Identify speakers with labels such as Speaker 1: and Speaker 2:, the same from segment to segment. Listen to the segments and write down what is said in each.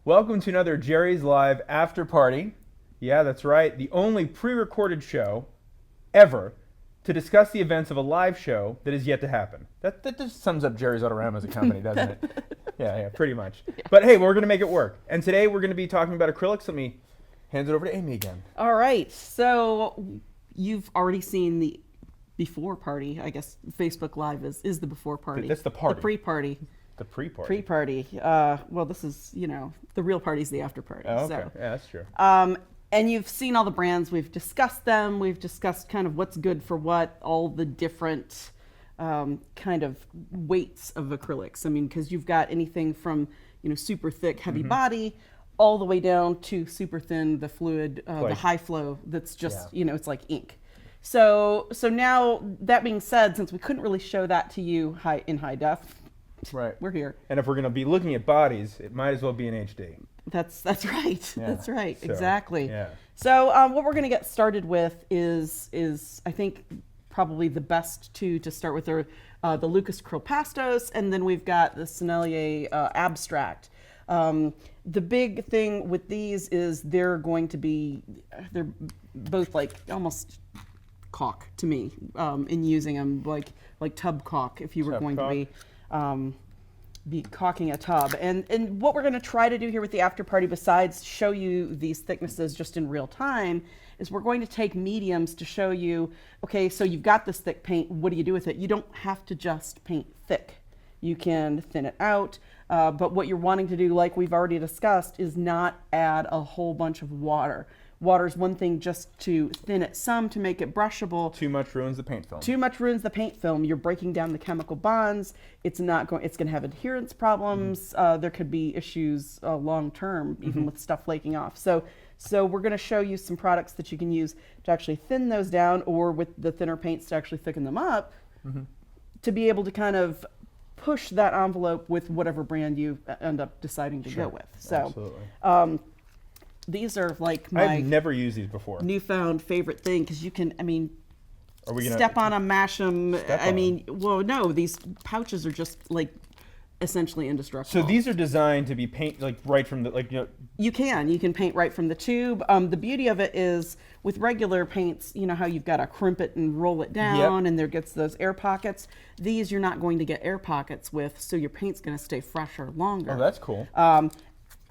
Speaker 1: Welcome to another Jerry's Live After Party. Yeah, that's right. The only pre-recorded show ever to discuss the events of a live show that is yet to happen. That just sums up Jerry's Autorama as a company, doesn't it? Yeah, pretty much. Yeah. But hey, we're going to make it work. And today we're going to be talking about acrylics. Let me hand it over to Amy again.
Speaker 2: All right. So you've already seen the before party. I guess Facebook Live is the before party.
Speaker 1: That's the party.
Speaker 2: The pre-party.
Speaker 1: The pre-party.
Speaker 2: Pre-party. Well, this is, the real party's the after party.
Speaker 1: Oh, okay.
Speaker 2: So.
Speaker 1: Yeah, that's true.
Speaker 2: And you've seen all the brands. We've discussed them. We've discussed kind of what's good for what, all the different kind of weights of acrylics. I mean, because you've got anything from, super thick, heavy body, all the way down to super thin, the fluid, the high flow that's just, it's like ink. So now, that being said, since we couldn't really show that to you in high def,
Speaker 1: right,
Speaker 2: we're here.
Speaker 1: And if we're going to be looking at bodies, it might as well be in HD.
Speaker 2: That's right. Yeah. That's right.
Speaker 1: So,
Speaker 2: exactly.
Speaker 1: Yeah.
Speaker 2: So what we're going to get started with is I think probably the best two to start with are the Lucas Crowe Pastos, and then we've got the Sennelier Abstract. The big thing with these is they're both like almost caulk to me in using them, like tub caulk if you were going to be caulking a tub. And what we're going to try to do here with the after party, besides show you these thicknesses just in real time, is we're going to take mediums to show you, okay, so you've got this thick paint, what do you do with it? You don't have to just paint thick. You can thin it out, but what you're wanting to do, like we've already discussed, is not add a whole bunch of water. Water is one thing just to thin it some to make it brushable.
Speaker 1: Too much ruins the paint film.
Speaker 2: Too much ruins the paint film. You're breaking down the chemical bonds. It's going to have adherence problems. There could be issues long term, even with stuff flaking off. So we're going to show you some products that you can use to actually thin those down, or with the thinner paints to actually thicken them up, to be able to kind of push that envelope with whatever brand you end up deciding to go with. So, absolutely. These are like my
Speaker 1: I've never used these before.
Speaker 2: Newfound favorite thing, because you can, step on them, mash them. Well, no, these pouches are just like essentially indestructible.
Speaker 1: So these are designed to be right from the
Speaker 2: You can paint right from the tube. The beauty of it is with regular paints, you know how you've got to crimp it and roll it down, and there gets those air pockets. These you're not going to get air pockets with, so your paint's going to stay fresher longer.
Speaker 1: Oh, that's cool.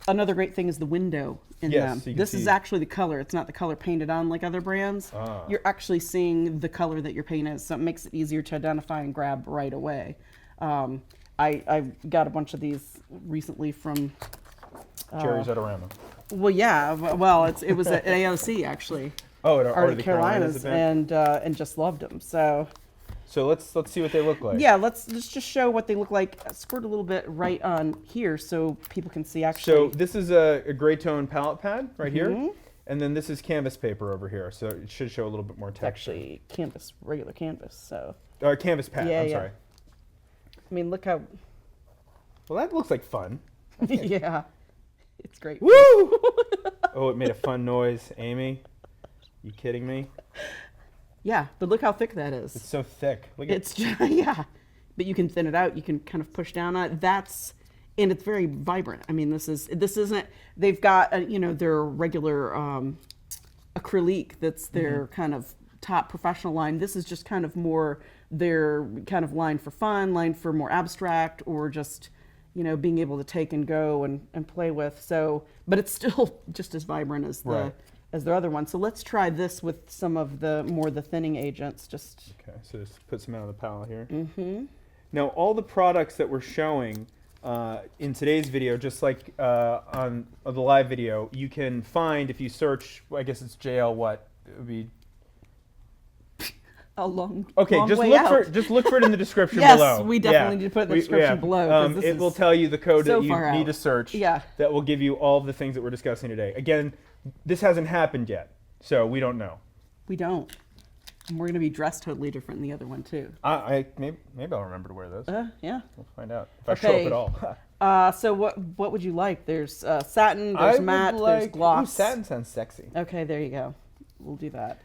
Speaker 2: Another great thing is the window in them.
Speaker 1: So
Speaker 2: this is actually the color. It's not the color painted on like other brands. You're actually seeing the color that your paint is, so it makes it easier to identify and grab right away. I got a bunch of these recently from
Speaker 1: Jerry's Autorama.
Speaker 2: Well, yeah. Well, it was at AOC actually.
Speaker 1: Oh,
Speaker 2: at the Carolinas, and just loved them.
Speaker 1: So let's see what they look like.
Speaker 2: Yeah, let's just show what they look like. Squirt a little bit right on here so people can see actually.
Speaker 1: So this is a gray tone palette pad right here, and then this is canvas paper over here. So it should show a little bit more texture.
Speaker 2: It's actually regular canvas. So.
Speaker 1: Canvas pad. I'm sorry.
Speaker 2: I mean, look how.
Speaker 1: Well, that looks like fun.
Speaker 2: Yeah, it's great.
Speaker 1: Woo! Oh, it made a fun noise, Amy. You kidding me?
Speaker 2: Yeah, but look how thick that is.
Speaker 1: It's so thick. Look at
Speaker 2: it's yeah, but you can thin it out. You can kind of push down on it. And it's very vibrant. I mean, this isn't. They've got their regular Acrylic. That's their kind of top professional line. This is just kind of more their kind of line for fun, line for more abstract, or just being able to take and go and play with. So, but it's still just as vibrant as as their other one. So let's try this with some of the thinning agents.
Speaker 1: Okay, so just put some out of the palette here. Now all the products that we're showing in today's video, just like on the live video, you can find if you search. I guess it's JL. What it would be.
Speaker 2: A long.
Speaker 1: Okay,
Speaker 2: long
Speaker 1: just
Speaker 2: way
Speaker 1: look
Speaker 2: out.
Speaker 1: just look for it in the description
Speaker 2: yes,
Speaker 1: below.
Speaker 2: Yes, we definitely need to put it in the description below.
Speaker 1: It will tell you the code
Speaker 2: so
Speaker 1: that you need to search.
Speaker 2: Yeah.
Speaker 1: That will give you all of the things that we're discussing today. Again, this hasn't happened yet, so we don't know.
Speaker 2: We don't. And we're going to be dressed totally different than the other one too.
Speaker 1: Maybe I'll remember to wear those.
Speaker 2: Yeah.
Speaker 1: We'll find out if I show up at all.
Speaker 2: So what would you like? There's satin, there's matte, there's gloss.
Speaker 1: Ooh, satin sounds sexy.
Speaker 2: Okay, there you go. We'll do that.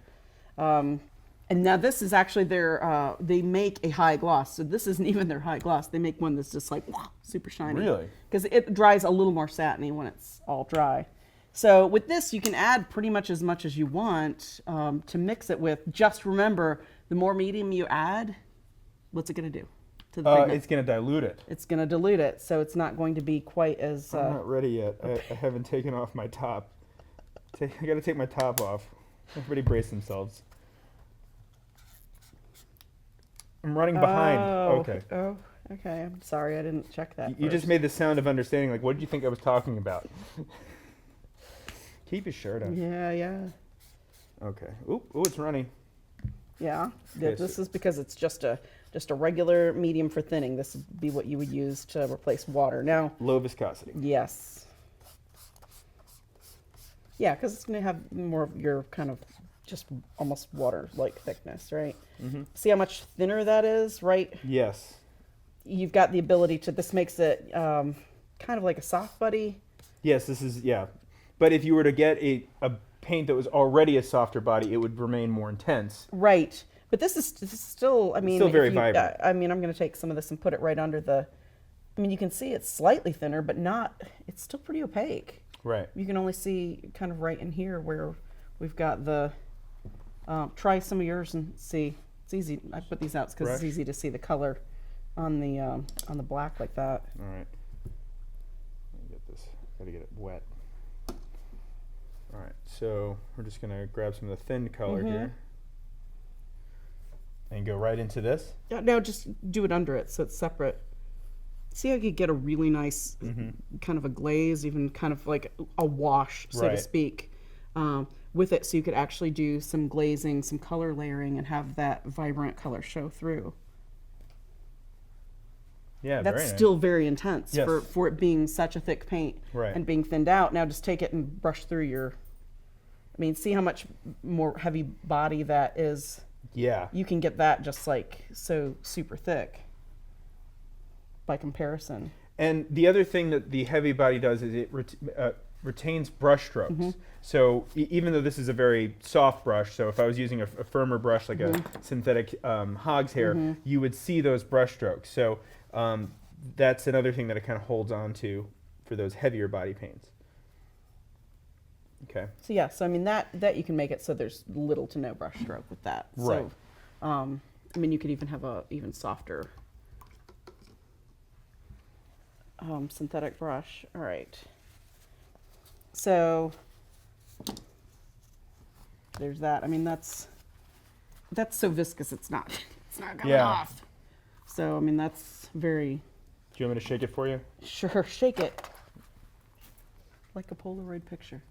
Speaker 2: And now this is actually their, they make a high gloss. So this isn't even their high gloss. They make one that's just like, wow, super shiny.
Speaker 1: Really?
Speaker 2: Because it dries a little more satiny when it's all dry. So with this, you can add pretty much as you want to mix it with. Just remember, the more medium you add, what's it going to do to the pigment?
Speaker 1: It's going to dilute it.
Speaker 2: It's going to dilute it, so it's not going to be quite as...
Speaker 1: I'm not ready yet. I haven't taken off my top. I got to take my top off. Everybody brace themselves. I'm running behind. Okay.
Speaker 2: Oh, okay. I'm sorry. I didn't check that.
Speaker 1: You just made the sound of understanding. Like, what did you think I was talking about? Keep your shirt on.
Speaker 2: Yeah.
Speaker 1: Okay. Ooh, it's running.
Speaker 2: Yeah.
Speaker 1: Okay,
Speaker 2: This
Speaker 1: so-
Speaker 2: is because it's just a regular medium for thinning. This would be what you would use to replace water. Now,
Speaker 1: Low viscosity.
Speaker 2: yes. Yeah, because it's going to have more of your kind of just almost water-like thickness, right?
Speaker 1: Mm-hmm.
Speaker 2: See how much thinner that is, right?
Speaker 1: Yes.
Speaker 2: You've got the ability to, this makes it kind of like a soft buddy.
Speaker 1: Yes, this is, yeah. But if you were to get a paint that was already a softer body, it would remain more intense.
Speaker 2: Right. But this is still, I mean...
Speaker 1: Still very
Speaker 2: if you,
Speaker 1: vibrant.
Speaker 2: I mean, I'm going to take some of this and put it right under the... I mean, you can see it's slightly thinner, but not... It's still pretty opaque.
Speaker 1: Right.
Speaker 2: You can only see kind of right in here where we've got the... try some of yours and see. It's easy. I put these out because it's easy to see the color on the black like that.
Speaker 1: All right. Let me get this. Got to get it wet. All right. So we're just gonna grab some of the thin color here and go right into this.
Speaker 2: Yeah, no, just do it under it so it's separate. See how you get a really nice kind of a glaze, even kind of like a wash, so to speak, with it, so you could actually do some glazing, some color layering, and have that vibrant color show through.
Speaker 1: Yeah,
Speaker 2: That's
Speaker 1: very nice.
Speaker 2: still very intense
Speaker 1: Yes.
Speaker 2: for it being such a thick paint and being thinned out. Now just take it and brush through your... I mean, see how much more heavy body that is.
Speaker 1: Yeah.
Speaker 2: You can get that just like so super thick by comparison.
Speaker 1: And the other thing that the heavy body does is it retains brush strokes. So even though this is a very soft brush, so if I was using a firmer brush like a synthetic hog's hair, you would see those brush strokes. So that's another thing that it kind of holds on to for those heavier body paints. Okay.
Speaker 2: So yeah, so I mean that you can make it so there's little to no brush stroke with that.
Speaker 1: Right.
Speaker 2: So, I mean, you could even have a even softer synthetic brush. All right. So there's that. I mean, that's so viscous it's not going off. So I mean, that's very...
Speaker 1: Do you want me to shake it for you?
Speaker 2: Sure, shake it like a Polaroid picture.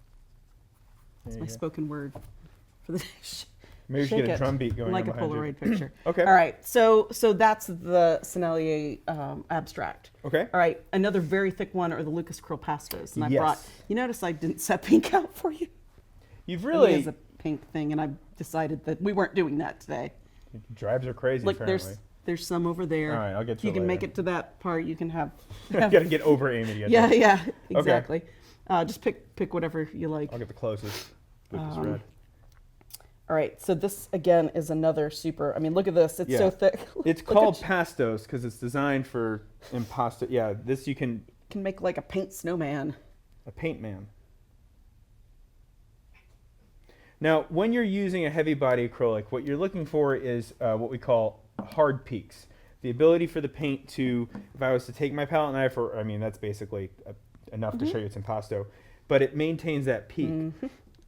Speaker 2: That's my spoken word for the day.
Speaker 1: Maybe we should get a drum beat going
Speaker 2: like
Speaker 1: on
Speaker 2: a
Speaker 1: behind
Speaker 2: Polaroid
Speaker 1: you.
Speaker 2: picture.
Speaker 1: Okay.
Speaker 2: All right. So that's the Sennelier abstract.
Speaker 1: Okay.
Speaker 2: All right. Another very thick one are the Lucas Krill pastos, and I
Speaker 1: Yes.
Speaker 2: brought. You notice I didn't set pink out for you.
Speaker 1: You've
Speaker 2: It
Speaker 1: really...
Speaker 2: is a pink thing, and I decided that we weren't doing that today.
Speaker 1: Drives are crazy,
Speaker 2: Look,
Speaker 1: apparently.
Speaker 2: there's some over there.
Speaker 1: All right, I'll get to
Speaker 2: If you
Speaker 1: it
Speaker 2: can make
Speaker 1: later.
Speaker 2: it to that part, you can have.
Speaker 1: You gotta get over Amy to get
Speaker 2: Yeah,
Speaker 1: there.
Speaker 2: yeah, exactly. Just pick whatever you like.
Speaker 1: I'll get the closest with this red.
Speaker 2: All right, so this again is another super. I mean, look at this; it's so thick.
Speaker 1: It's
Speaker 2: Look
Speaker 1: called
Speaker 2: at-
Speaker 1: pastos because it's designed for impasto. Yeah, this you can...
Speaker 2: Can make like a paint snowman.
Speaker 1: A paint man. Now, when you're using a heavy body acrylic, what you're looking for is what we call hard peaks. The ability for the paint to, if I was to take my palette knife, or I mean, that's basically enough to show you it's impasto, but it maintains that peak.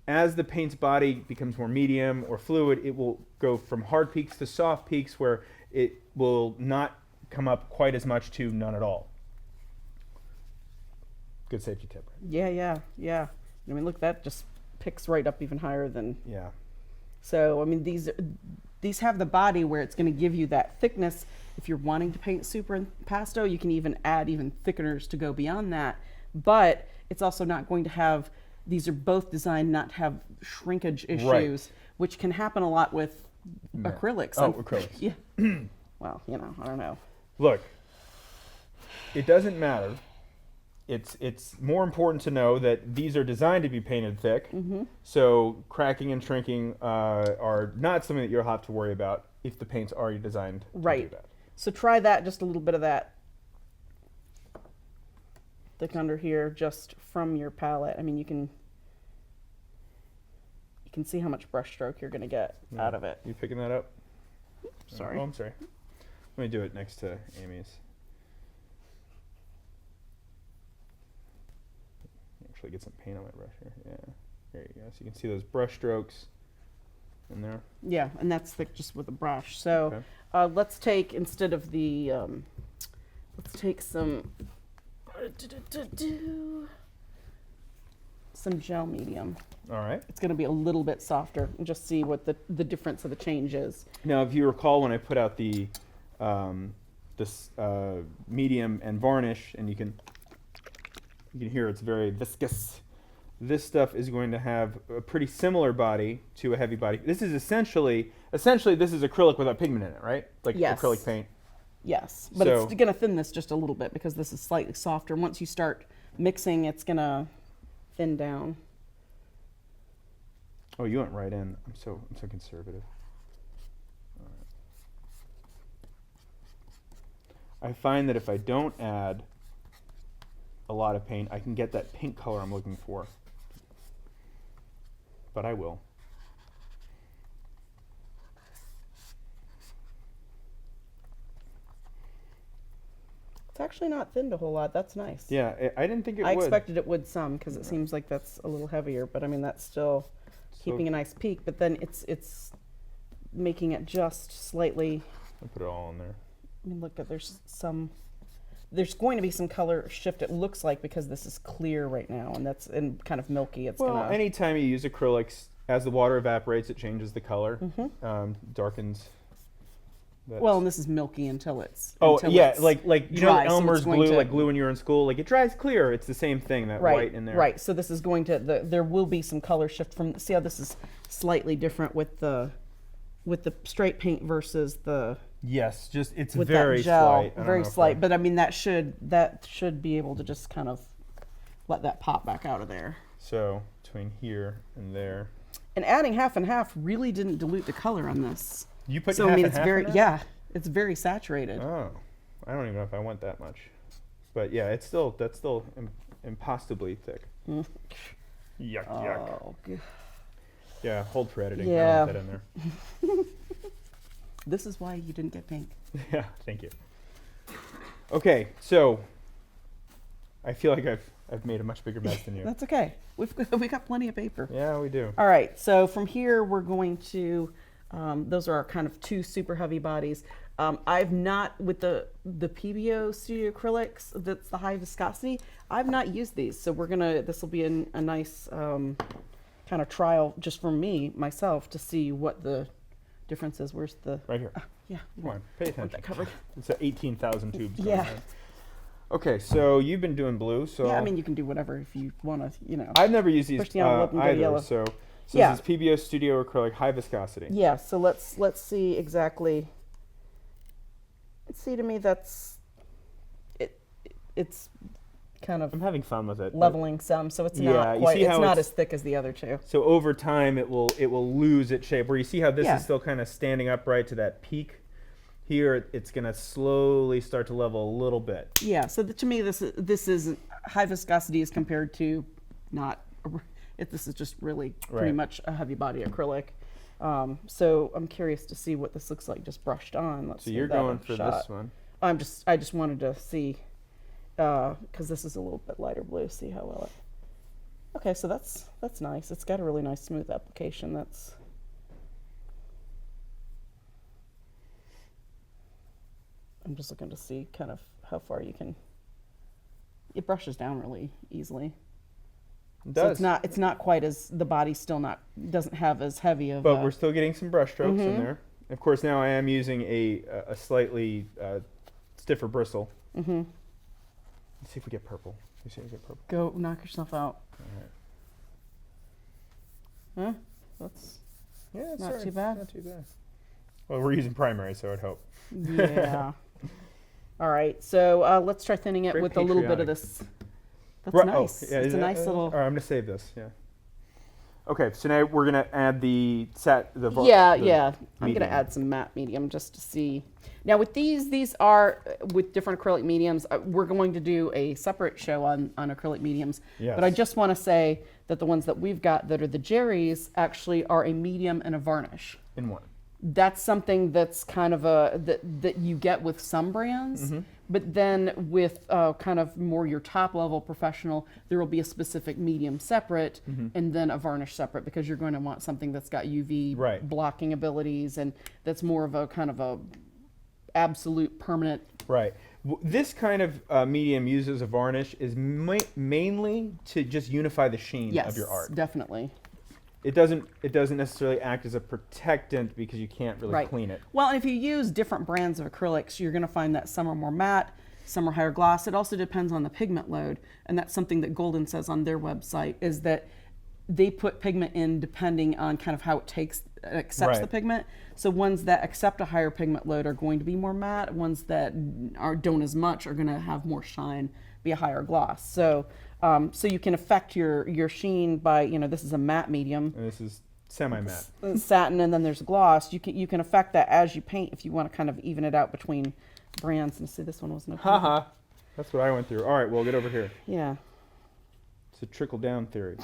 Speaker 1: As the paint's body becomes more medium or fluid, it will go from hard peaks to soft peaks where it will not come up quite as much to none at all. Good safety tip. Right?
Speaker 2: Yeah. I mean, look, that just picks right up even higher than.
Speaker 1: Yeah.
Speaker 2: So I mean, these have the body where it's going to give you that thickness. If you're wanting to paint super impasto, you can even add even thickeners to go beyond that. But it's also not going to have. These are both designed not to have shrinkage issues, which can happen a lot with acrylics.
Speaker 1: Oh, acrylics.
Speaker 2: Yeah. Well, I don't know.
Speaker 1: Look, it doesn't matter it's more important to know that these are designed to be painted thick.
Speaker 2: Mm-hmm.
Speaker 1: So cracking and shrinking are not something that you'll have to worry about if the paint's already designed to do that.
Speaker 2: So try that, just a little bit of that thick under here, just from your palette. I mean, you can see how much brush stroke you're going to get out of it.
Speaker 1: You picking that up?
Speaker 2: Sorry.
Speaker 1: Oh, I'm sorry. Let me do it next to Amy's. Actually get some paint on my brush here. Yeah. There you go. So you can see those brush strokes in there.
Speaker 2: Yeah, and that's thick just with a brush. So let's take, instead of the, let's take some gel medium.
Speaker 1: All right.
Speaker 2: It's going to be a little bit softer, and just see what the difference of the change is.
Speaker 1: Now, if you recall, when I put out the this medium and varnish, and you can hear it's very viscous. This stuff is going to have a pretty similar body to a heavy body. This is essentially this is acrylic without pigment in it, right? Like acrylic paint.
Speaker 2: Yes, but it's going to thin this just a little bit because this is slightly softer. Once you start mixing, it's going to thin down.
Speaker 1: Oh, you went right in. I'm so conservative. All right. I find that if I don't add a lot of paint, I can get that pink color I'm looking for. But I will.
Speaker 2: It's actually not thinned a whole lot. That's nice.
Speaker 1: Yeah, I didn't think it would.
Speaker 2: I expected it would some, because it seems like that's a little heavier, but I mean, that's still keeping a nice peak, but then it's making it just slightly.
Speaker 1: I'll put it all in there.
Speaker 2: I mean, look, there's going to be some color shift, it looks like, because this is clear right now, and that's kind of milky. It's
Speaker 1: well, anytime you use acrylics, as the water evaporates, it changes the color, darkens.
Speaker 2: Well, and this is milky until it's.
Speaker 1: Oh,
Speaker 2: until
Speaker 1: yeah,
Speaker 2: it's
Speaker 1: like you
Speaker 2: dry,
Speaker 1: know Elmer's glue, like glue when you're in school, like it dries clear. It's the same thing, that white in there.
Speaker 2: Right. So this is going to there will be some color shift from. See how this is slightly different with the straight paint versus the.
Speaker 1: Yes, just it's
Speaker 2: with
Speaker 1: very
Speaker 2: that gel,
Speaker 1: slight.
Speaker 2: Very slight, but I mean that should be able to just kind of let that pop back out of there.
Speaker 1: So between here and there.
Speaker 2: And adding half and half really didn't dilute the color on this.
Speaker 1: You put
Speaker 2: so
Speaker 1: half
Speaker 2: I mean
Speaker 1: and
Speaker 2: it's
Speaker 1: half
Speaker 2: very
Speaker 1: in there?
Speaker 2: it's very saturated.
Speaker 1: Oh, I don't even know if I want that much, but yeah, that's still impossibly thick. Yuck, yuck.
Speaker 2: Oh, good.
Speaker 1: Yeah, hold for editing.
Speaker 2: Yeah.
Speaker 1: I want that in there.
Speaker 2: This is why you didn't get pink.
Speaker 1: Yeah, thank you. Okay, so I feel like I've made a much bigger mess than you.
Speaker 2: That's okay. We got plenty of paper.
Speaker 1: Yeah, we do.
Speaker 2: All right, so from here we're going to, those are our kind of two super heavy bodies. I've not, with the PBO Studio Acrylics, that's the high viscosity, I've not used these. So this will be a nice kind of trial just for myself, to see what the difference is. Where's the...
Speaker 1: Right here.
Speaker 2: Yeah.
Speaker 1: Come on, pay attention.
Speaker 2: That covered.
Speaker 1: It's 18,000 tubes.
Speaker 2: Yeah.
Speaker 1: Okay, so you've been doing blue, so...
Speaker 2: Yeah, I mean, you can do whatever if you want to, you know.
Speaker 1: I've never used these either,
Speaker 2: yellow.
Speaker 1: so
Speaker 2: yeah.
Speaker 1: This is PBO Studio Acrylic High Viscosity.
Speaker 2: Yeah, so let's see exactly... See, to me, it's kind of...
Speaker 1: I'm having fun with it.
Speaker 2: Leveling some, so it's not quite... It's not as thick as the other two.
Speaker 1: So over time, it will lose its shape. Where you see how this
Speaker 2: Yeah.
Speaker 1: is still kind of standing upright to that peak. Here, it's going to slowly start to level a little bit.
Speaker 2: Yeah, so to me, this is high viscosity as compared to not... This is just really pretty much a heavy body acrylic. So I'm curious to see what this looks like just brushed on. Let's
Speaker 1: so you're going for this one.
Speaker 2: I just wanted to see, because this is a little bit lighter blue. See how well it. Okay, so that's nice. It's got a really nice smooth application. I'm just looking to see kind of how far you can. It brushes down really easily.
Speaker 1: It does.
Speaker 2: So it's not quite as, the body doesn't have as heavy of.
Speaker 1: But we're still getting some brush strokes in there. Of course, now I am using a slightly stiffer bristle. Let's see if we get purple. Let's see if we get purple.
Speaker 2: Go knock yourself out.
Speaker 1: All right.
Speaker 2: Huh? That's
Speaker 1: not
Speaker 2: too bad.
Speaker 1: Not too bad. Well, we're using primary, so I'd hope.
Speaker 2: Yeah. All right. So let's try thinning it
Speaker 1: Very
Speaker 2: with a little bit of
Speaker 1: patriotic.
Speaker 2: this That's nice.
Speaker 1: Oh, yeah,
Speaker 2: it's a nice little.
Speaker 1: All right, I'm gonna save this. Yeah. Okay, so now we're gonna add the
Speaker 2: I'm gonna add some matte medium just to see. Now with these are with different acrylic mediums. We're going to do a separate show on acrylic mediums.
Speaker 1: Yes.
Speaker 2: But I just want to say that the ones that we've got that are the Jerry's actually are a medium and a varnish.
Speaker 1: In one.
Speaker 2: That's something that's kind of that you get with some brands, but then with kind of more your top level professional, there will be a specific medium separate and then a varnish separate, because you're going to want something that's got UV blocking abilities and that's more of a kind of a absolute permanent.
Speaker 1: Right. This kind of medium uses a varnish is mainly to just unify the sheen of your art.
Speaker 2: Yes, definitely.
Speaker 1: It doesn't necessarily act as a protectant because you can't really clean it.
Speaker 2: Well, and if you use different brands of acrylics, you're going to find that some are more matte, some are higher gloss. It also depends on the pigment load, and that's something that Golden says on their website, is that they put pigment in depending on kind of how it accepts the pigment. So ones that accept a higher pigment load are going to be more matte. Ones that don't as much are going to have more shine, be a higher gloss. So so you can affect your sheen by, this is a matte medium.
Speaker 1: And this is semi-matte.
Speaker 2: Satin, and then there's gloss. You can affect that as you paint if you want to kind of even it out between brands. And see, this one wasn't.
Speaker 1: Haha, that's what I went through. All right, well, get over here.
Speaker 2: Yeah.
Speaker 1: It's a trickle-down theory.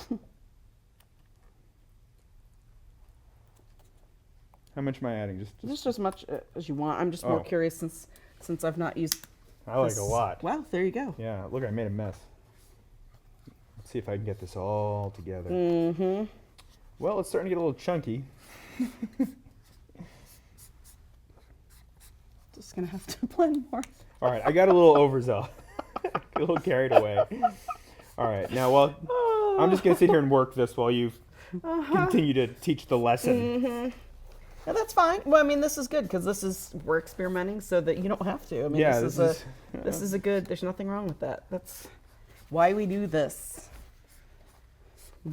Speaker 1: How much am I adding?
Speaker 2: Just as much as you want. I'm just more curious since I've not used.
Speaker 1: I like a lot.
Speaker 2: Well, there you go.
Speaker 1: Yeah, look, I made a mess. Let's see if I can get this all together. Well, it's starting to get a little chunky.
Speaker 2: Just gonna have to blend more.
Speaker 1: All right, I got a little overzealous. A little carried away. All right, now I'm just gonna sit here and work this while you continue to teach the lesson.
Speaker 2: Yeah, that's fine. Well, I mean, this is good because we're experimenting so that you don't have to. I mean, this is a good. There's nothing wrong with that. That's why we do this.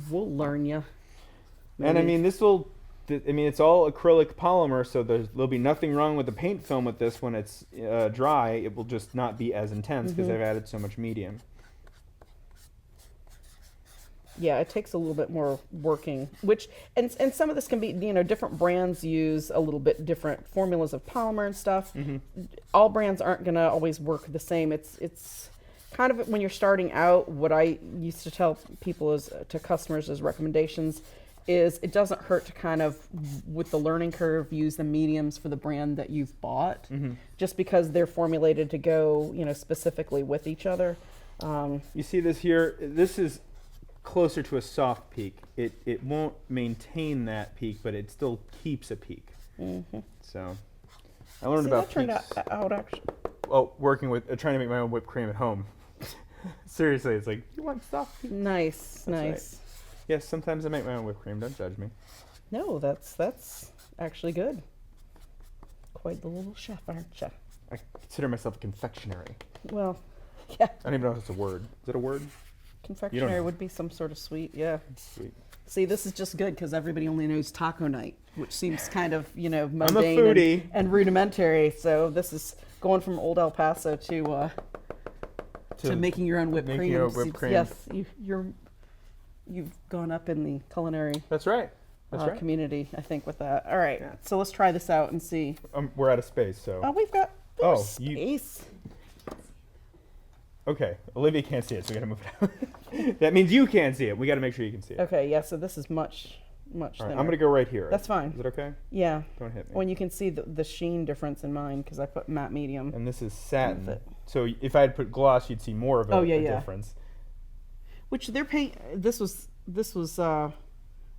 Speaker 2: We'll learn you.
Speaker 1: And I mean, it's all acrylic polymer, so there'll be nothing wrong with the paint film with this when it's dry. It will just not be as intense because I've added so much medium.
Speaker 2: Yeah, it takes a little bit more working, and some of this can be, different brands use a little bit different formulas of polymer and stuff. All brands aren't going to always work the same. It's kind of, when you're starting out, what I used to tell people to customers as recommendations is it doesn't hurt to kind of, with the learning curve, use the mediums for the brand that you've bought, just because they're formulated to go, specifically with each other.
Speaker 1: You see this here? This is closer to a soft peak. It won't maintain that peak, but it still keeps a peak. So I learned about
Speaker 2: that turned out actually.
Speaker 1: Well, working with trying to make my own whipped cream at home. Seriously, it's like, you want soft peak?
Speaker 2: Nice.
Speaker 1: Right. Yes, sometimes I make my own whipped cream. Don't judge me.
Speaker 2: No, that's actually good. Quite the little chef, aren't you?
Speaker 1: I consider myself a confectionery.
Speaker 2: Well, yeah.
Speaker 1: I don't even know if it's a word. Is it a word?
Speaker 2: Confectionery would be some sort of sweet, yeah.
Speaker 1: Sweet.
Speaker 2: See, this is just good because everybody only knows taco night, which seems kind of,
Speaker 1: I'm a
Speaker 2: mundane
Speaker 1: foodie.
Speaker 2: and rudimentary. So this is going from old El Paso to making your own whipped cream.
Speaker 1: Your own whipped cream.
Speaker 2: Yes, you've gone up in the culinary.
Speaker 1: That's right.
Speaker 2: Community, I think, with that. All right, so let's try this out and see.
Speaker 1: We're out of space, so.
Speaker 2: Oh, we've got space.
Speaker 1: Okay, Olivia can't see it, so we gotta move it out. That means you can't see it. We gotta make sure you can see it.
Speaker 2: Okay, yeah, so this is much
Speaker 1: All
Speaker 2: thinner.
Speaker 1: right, I'm gonna go right here.
Speaker 2: That's fine.
Speaker 1: Is it okay?
Speaker 2: Yeah.
Speaker 1: Don't hit me.
Speaker 2: When you can see the sheen difference in mine because I put matte medium.
Speaker 1: And this is satin. So if I had put gloss, you'd see more of a difference.
Speaker 2: Which their paint, this was
Speaker 1: this was the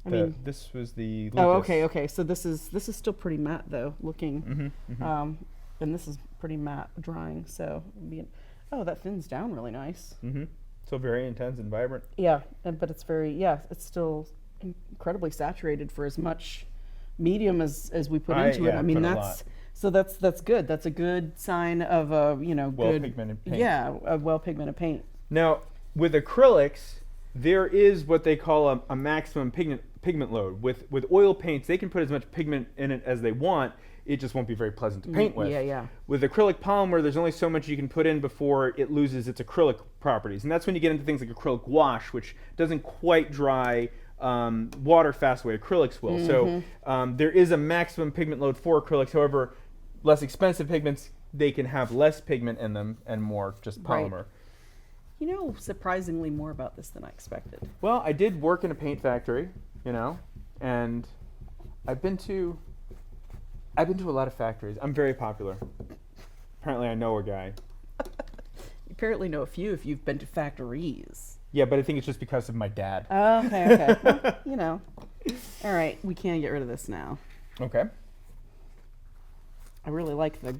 Speaker 1: Lucas.
Speaker 2: Oh, okay. So this is still pretty matte though, looking. And this is pretty matte drying, so that thins down really nice.
Speaker 1: So very intense and vibrant.
Speaker 2: Yeah, but it's it's still incredibly saturated for as much medium as we put into it. I mean, that's good. That's a good sign of a
Speaker 1: well-pigmented paint.
Speaker 2: Yeah, a well-pigmented paint.
Speaker 1: Now with acrylics, there is what they call a maximum pigment load. With oil paints, they can put as much pigment in it as they want. It just won't be very pleasant to paint with.
Speaker 2: Yeah.
Speaker 1: With acrylic polymer, there's only so much you can put in before it loses its acrylic properties. And that's when you get into things like acrylic wash, which doesn't quite dry water fast the way acrylics will. So there is a maximum pigment load for acrylics. However, less expensive pigments, they can have less pigment in them and more just polymer.
Speaker 2: Right. You know, surprisingly more about this than I expected.
Speaker 1: Well, I did work in a paint factory, you know, and I've been to a lot of factories. I'm very popular. Apparently I know a guy.
Speaker 2: You apparently know a few if you've been to factories.
Speaker 1: Yeah, but I think it's just because of my dad.
Speaker 2: Oh, okay. Well, you know. All right, we can get rid of this now.
Speaker 1: Okay.
Speaker 2: I really like the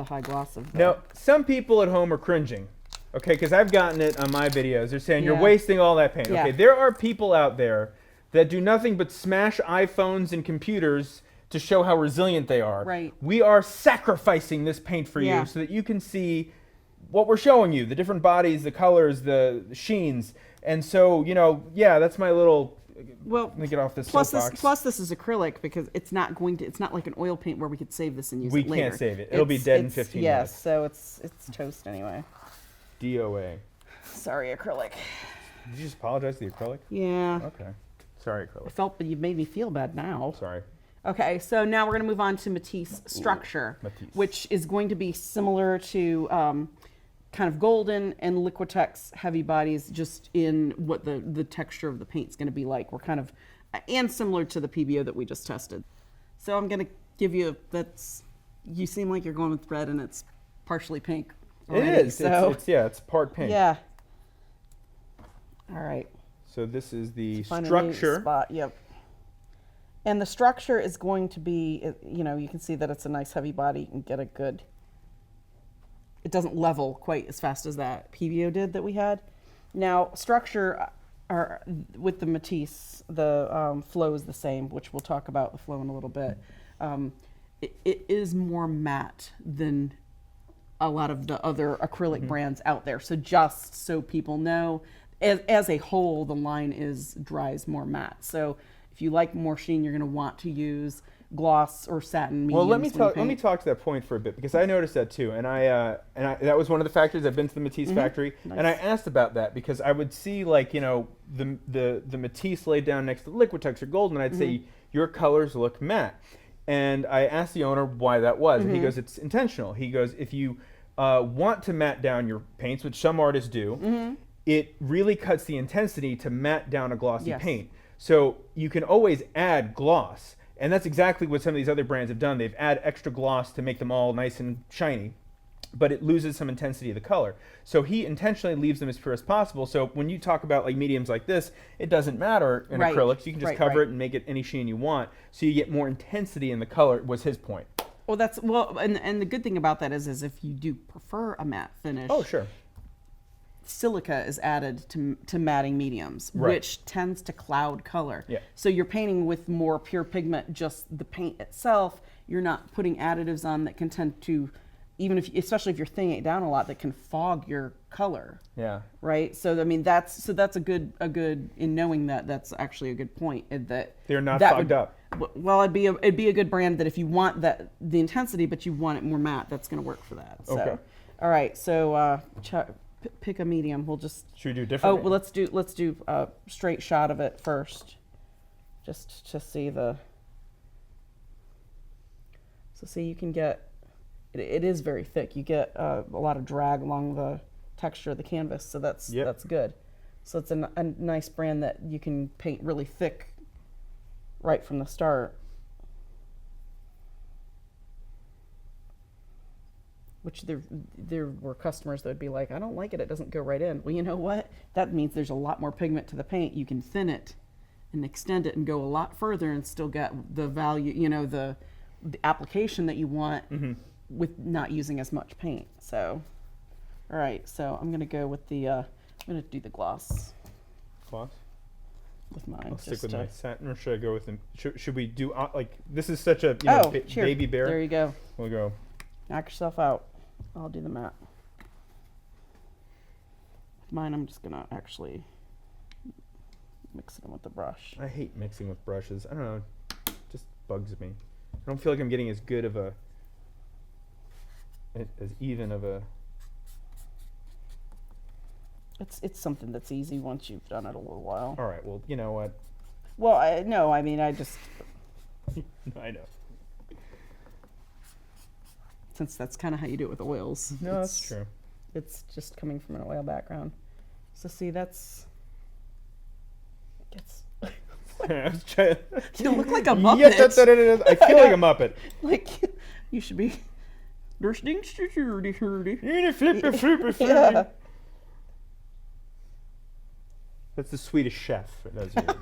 Speaker 2: high gloss of the...
Speaker 1: Now, some people at home are cringing, okay, because I've gotten it on my videos. They're saying, you're
Speaker 2: Yeah.
Speaker 1: wasting all that paint.
Speaker 2: Yeah.
Speaker 1: Okay, there are people out there that do nothing but smash iPhones and computers to show how resilient they are.
Speaker 2: Right.
Speaker 1: We are sacrificing this paint for
Speaker 2: Yeah.
Speaker 1: you so that you can see what we're showing you, the different bodies, the colors, the sheens. And so, you know, yeah, that's my little...
Speaker 2: Well,
Speaker 1: let me get off this
Speaker 2: plus
Speaker 1: soapbox.
Speaker 2: this is acrylic because it's not like an oil paint where we could save this and use
Speaker 1: We
Speaker 2: it later.
Speaker 1: can't save it. It'll be dead in 15
Speaker 2: yes,
Speaker 1: minutes.
Speaker 2: so it's toast anyway.
Speaker 1: DOA.
Speaker 2: Sorry, acrylic.
Speaker 1: Did you just apologize to the acrylic?
Speaker 2: Yeah.
Speaker 1: Okay. Sorry, acrylic.
Speaker 2: I felt, but you made me feel bad now.
Speaker 1: Sorry.
Speaker 2: Okay, so now we're going to move on to Matisse Structure,
Speaker 1: Matisse.
Speaker 2: which is going to be similar to kind of golden and Liquitex heavy bodies, just in what the texture of the paint's going to be like. We're kind of, and similar to the PBO that we just tested. So I'm going to give you, you seem like you're going with red and it's partially pink already,
Speaker 1: It is.
Speaker 2: So,
Speaker 1: It's part pink.
Speaker 2: yeah. All right.
Speaker 1: So this is the
Speaker 2: Find a new
Speaker 1: structure.
Speaker 2: spot. Yep. And the structure is going to be, you know, you can see that it's a nice heavy body and get a good, it doesn't level quite as fast as that PBO did that we had. Now, structure, with the Matisse, the flow is the same, which we'll talk about the flow in a little bit. It is more matte than a lot of the other acrylic brands out there. So just so people know, as a whole, the line dries more matte. So if you like more sheen, you're going to want to use gloss or satin mediums.
Speaker 1: Well, let me talk to that point for a bit because I noticed that too, and I that was one of the factories. I've been to the Matisse factory,
Speaker 2: Nice.
Speaker 1: and I asked about that because I would see, like, you know, the Matisse laid down next to Liquitex or Gold, and I'd say your colors look matte, and I asked the owner why that was, and he goes, it's intentional. He goes, if you want to matte down your paints, which some artists do, it really cuts the intensity to matte down a glossy
Speaker 2: Yes.
Speaker 1: paint. So you can always add gloss. And that's exactly what some of these other brands have done. They've added extra gloss to make them all nice and shiny, but it loses some intensity of the color. So he intentionally leaves them as pure as possible. So when you talk about like mediums like this, it doesn't matter in
Speaker 2: Right.
Speaker 1: acrylics. You can just
Speaker 2: Right,
Speaker 1: cover
Speaker 2: right.
Speaker 1: it and make it any sheen you want. So you get more intensity in the color, was his point.
Speaker 2: Well, and the good thing about that is if you do prefer a matte finish.
Speaker 1: Oh, sure.
Speaker 2: Silica is added to matting mediums,
Speaker 1: Right.
Speaker 2: which tends to cloud color.
Speaker 1: Yeah.
Speaker 2: So you're painting with more pure pigment, just the paint itself. You're not putting additives on that can tend to, especially if you're thinning it down a lot, that can fog your color.
Speaker 1: Yeah.
Speaker 2: Right. So I mean that's a good in knowing that that's actually a good point. That
Speaker 1: They're not
Speaker 2: that
Speaker 1: fogged
Speaker 2: would-
Speaker 1: up.
Speaker 2: Well, it'd be a good brand that if you want the intensity, but you want it more matte, that's going to work for that. So,
Speaker 1: Okay.
Speaker 2: all right. So pick a medium. We'll just.
Speaker 1: Should we do different?
Speaker 2: Oh, well, let's do a straight shot of it first, just to see the. So see, you can get. It is very thick. You get a lot of drag along the texture of the canvas, so that's good. So it's a nice brand that you can paint really thick right from the start. Which there were customers that would be like, I don't like it, it doesn't go right in. Well, you know what? That means there's a lot more pigment to the paint. You can thin it and extend it and go a lot further and still get the value, the application that you want with not using as much paint. So, all right, so I'm gonna go with I'm gonna do the gloss
Speaker 1: Gloss?
Speaker 2: with mine.
Speaker 1: I'll stick
Speaker 2: just
Speaker 1: with
Speaker 2: to-
Speaker 1: my satin, or should I go with them? Should we do, like, this is such a
Speaker 2: sure.
Speaker 1: baby bear.
Speaker 2: There you go.
Speaker 1: We'll go.
Speaker 2: Knock yourself out. I'll do the matte. Mine, I'm just gonna actually mixing them with the brush.
Speaker 1: I hate mixing with brushes. I don't know. It just bugs me. I don't feel like I'm getting as good of a, as even of a.
Speaker 2: It's something that's easy once you've done it a little while.
Speaker 1: All right. Well, you know what?
Speaker 2: Well, I just.
Speaker 1: I know.
Speaker 2: Since that's kind of how you do it with oils.
Speaker 1: No, that's true.
Speaker 2: It's just coming from an oil background. So see, that's.
Speaker 1: I was trying.
Speaker 2: You look like a Muppet.
Speaker 1: Yes, I feel like a Muppet.
Speaker 2: Like you should be.
Speaker 1: Yeah. That's the Swedish chef. That does it,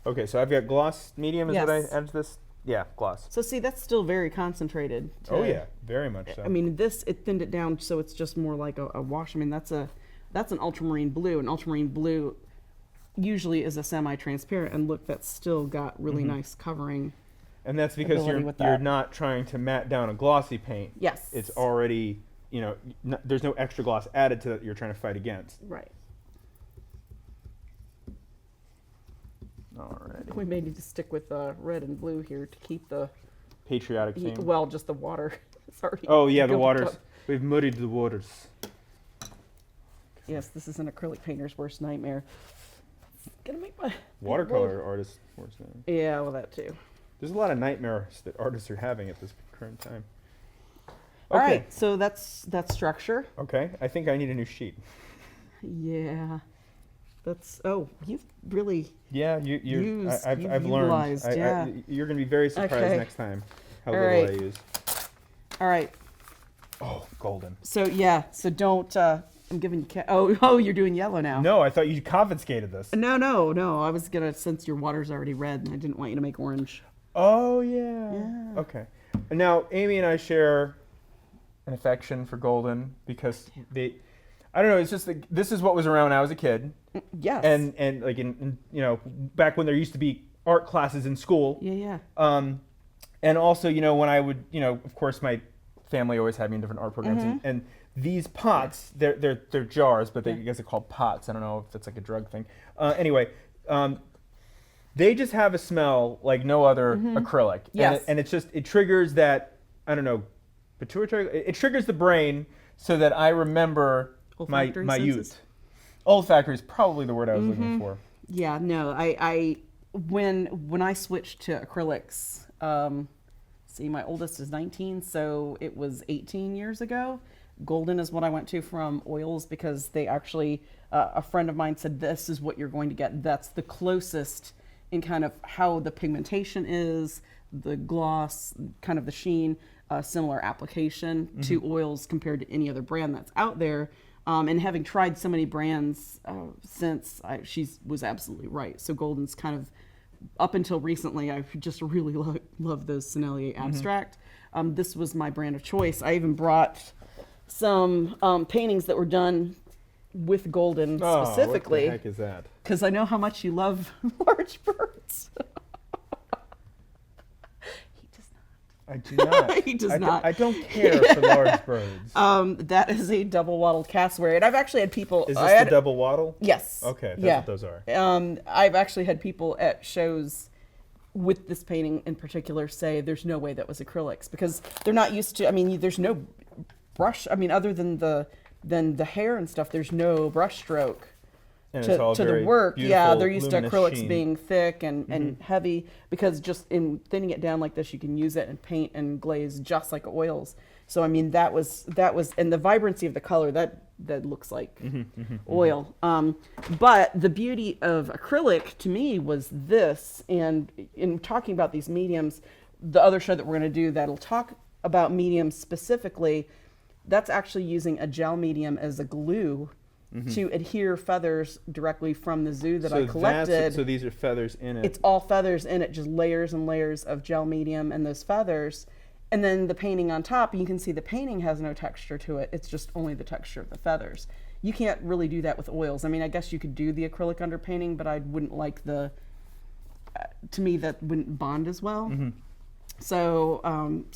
Speaker 1: Okay, so I've got gloss medium. Is what I add to this? Yeah, gloss.
Speaker 2: So see, that's still very concentrated.
Speaker 1: Oh yeah, very much so.
Speaker 2: I mean, it thinned it down so it's just more like a wash. I mean, that's an ultramarine blue. An ultramarine blue usually is a semi-transparent, and look, that's still got really nice covering.
Speaker 1: And that's because you're not trying to matte down a glossy paint.
Speaker 2: Yes.
Speaker 1: It's already, there's no extra gloss added to that you're trying to fight against.
Speaker 2: Right.
Speaker 1: Alrighty.
Speaker 2: We may need to stick with red and blue here to keep the
Speaker 1: patriotic theme.
Speaker 2: Well, just the water. It's already.
Speaker 1: Oh yeah, the waters. We've muddied the waters.
Speaker 2: Yes, this is an acrylic painter's worst nightmare. It's gonna make my
Speaker 1: watercolor artist worst nightmare.
Speaker 2: Yeah, well, that too.
Speaker 1: There's a lot of nightmares that artists are having at this current time.
Speaker 2: Okay. All right, so that's structure.
Speaker 1: Okay, I think I need a new sheet.
Speaker 2: Yeah. You've really
Speaker 1: I've learned.
Speaker 2: Yeah.
Speaker 1: You're going to be very surprised next time how little I use.
Speaker 2: All right.
Speaker 1: Oh, golden.
Speaker 2: So don't. I'm giving you. Oh, you're doing yellow now.
Speaker 1: No, I thought you confiscated this.
Speaker 2: No. I was gonna, since your water's already red, and I didn't want you to make orange.
Speaker 1: Oh yeah. Okay. And now Amy and I share an affection for golden because I don't know. It's just this is what was around when I was a kid.
Speaker 2: Yes.
Speaker 1: And like in back when there used to be art classes in school.
Speaker 2: Yeah.
Speaker 1: And also when I would of course my family always had me in different art programs and these pots they're jars but I guess they're called pots. I don't know if that's like a drug thing. Anyway, they just have a smell like no other acrylic.
Speaker 2: Yes.
Speaker 1: And it triggers that pituitary. It triggers the brain so that I remember my youth. Olfactory is probably the word I was looking for.
Speaker 2: Yeah, no, when I switched to acrylics, my oldest is 19, so it was 18 years ago. Golden is what I went to from oils because they actually, a friend of mine said, this is what you're going to get. That's the closest in kind of how the pigmentation is, the gloss, kind of the sheen, similar application to oils compared to any other brand that's out there. And having tried so many brands since, she was absolutely right. So Golden's kind of, up until recently, I just really love those Sennelier Abstract. This was my brand of choice. I even brought some paintings that were done with Golden specifically.
Speaker 1: What the heck is that?
Speaker 2: Because I know how much you love large birds.
Speaker 1: I do not.
Speaker 2: He does not.
Speaker 1: I don't care for large birds.
Speaker 2: That is a double wattled cassowary, and I've actually had people.
Speaker 1: Is this the double wattle?
Speaker 2: Yes.
Speaker 1: Okay, that's what those are.
Speaker 2: I've actually had people at shows with this painting in particular say there's no way that was acrylics because they're not used to. I mean, there's no brush. I mean, other than the hair and stuff, there's no brush stroke.
Speaker 1: And it's all
Speaker 2: to
Speaker 1: very
Speaker 2: the work. Yeah, they're used to acrylics
Speaker 1: sheen.
Speaker 2: being thick and heavy because just in thinning it down like this, you can use it and paint and glaze just like oils. So I mean, that was and the vibrancy of the color that looks like oil. But the beauty of acrylic to me was this. And in talking about these mediums, the other show that we're going to do that'll talk about mediums specifically, that's actually using a gel medium as a glue. To adhere feathers directly from the zoo that I collected.
Speaker 1: So these are feathers in it.
Speaker 2: It's all feathers in it, just layers and layers of gel medium and those feathers. And then the painting on top, you can see the painting has no texture to it. It's just only the texture of the feathers. You can't really do that with oils. I mean, I guess you could do the acrylic underpainting, but I wouldn't like to me, that wouldn't bond as well. So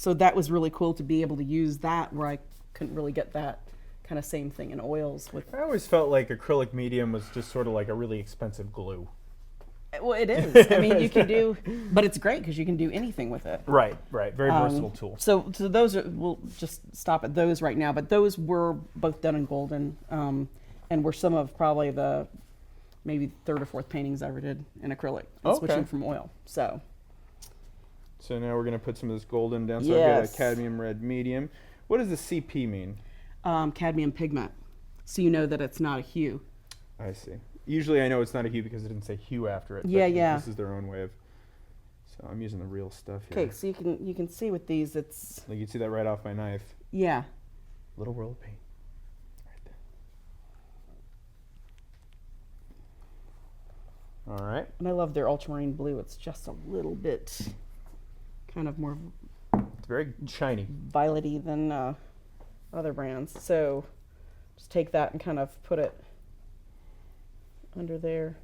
Speaker 2: that was really cool to be able to use that where I couldn't really get that kind of same thing in oils with.
Speaker 1: I always felt like acrylic medium was just sort of like a really expensive glue.
Speaker 2: Well, it is. I mean, you can do, but it's great because you can do anything with it.
Speaker 1: Right. Very versatile tool.
Speaker 2: So those are, we'll just stop at those right now, but those were both done in golden, and were some of probably the maybe third or fourth paintings I ever did in acrylic, switching from oil. So
Speaker 1: now we're going to put some of this golden down. So
Speaker 2: Yes.
Speaker 1: I've got a cadmium red medium. What does the CP mean?
Speaker 2: cadmium pigment, so you know that it's not a hue.
Speaker 1: I see. Usually I know it's not a hue because it didn't say hue after it. But
Speaker 2: Yeah.
Speaker 1: This is their own way of. So I'm using the real stuff here.
Speaker 2: Okay, so you can see with these, it's
Speaker 1: Like you can see that right off my knife.
Speaker 2: yeah.
Speaker 1: Little roll of paint. Right there. All right.
Speaker 2: And I love their ultramarine blue. It's just a little bit kind of more
Speaker 1: It's very shiny.
Speaker 2: violet-y than other brands. So just take that and kind of put it under there.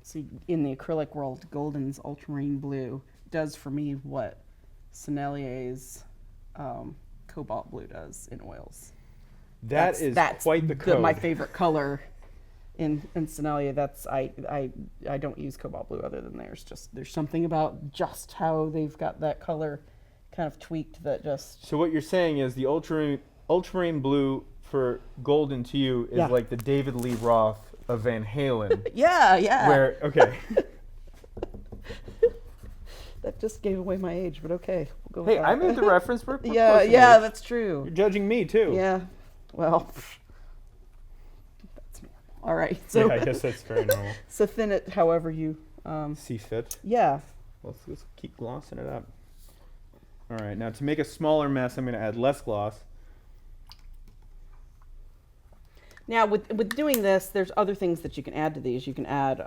Speaker 2: See, in the acrylic world, Golden's ultramarine blue does for me what Sennelier's cobalt blue does in oils.
Speaker 1: That's quite the code.
Speaker 2: My favorite color in Sennelier. That's I don't use cobalt blue other than theirs. Just there's something about just how they've got that color kind of tweaked that just.
Speaker 1: So what you're saying is the ultramarine blue for golden to you is like the David Lee Roth of Van Halen.
Speaker 2: Yeah.
Speaker 1: Where okay.
Speaker 2: That just gave away my age, but okay. We'll go
Speaker 1: Hey,
Speaker 2: with
Speaker 1: I
Speaker 2: that.
Speaker 1: made the reference. We're
Speaker 2: Yeah,
Speaker 1: close in
Speaker 2: yeah,
Speaker 1: age.
Speaker 2: that's true.
Speaker 1: You're judging me too.
Speaker 2: Yeah, well, that's normal. All right, so
Speaker 1: Yeah, I guess that's very normal.
Speaker 2: so thin it however you.
Speaker 1: See fit.
Speaker 2: Yeah.
Speaker 1: Let's keep glossing it up. All right, now to make a smaller mess, I'm going to add less gloss.
Speaker 2: Now with doing this, there's other things that you can add to these. You can add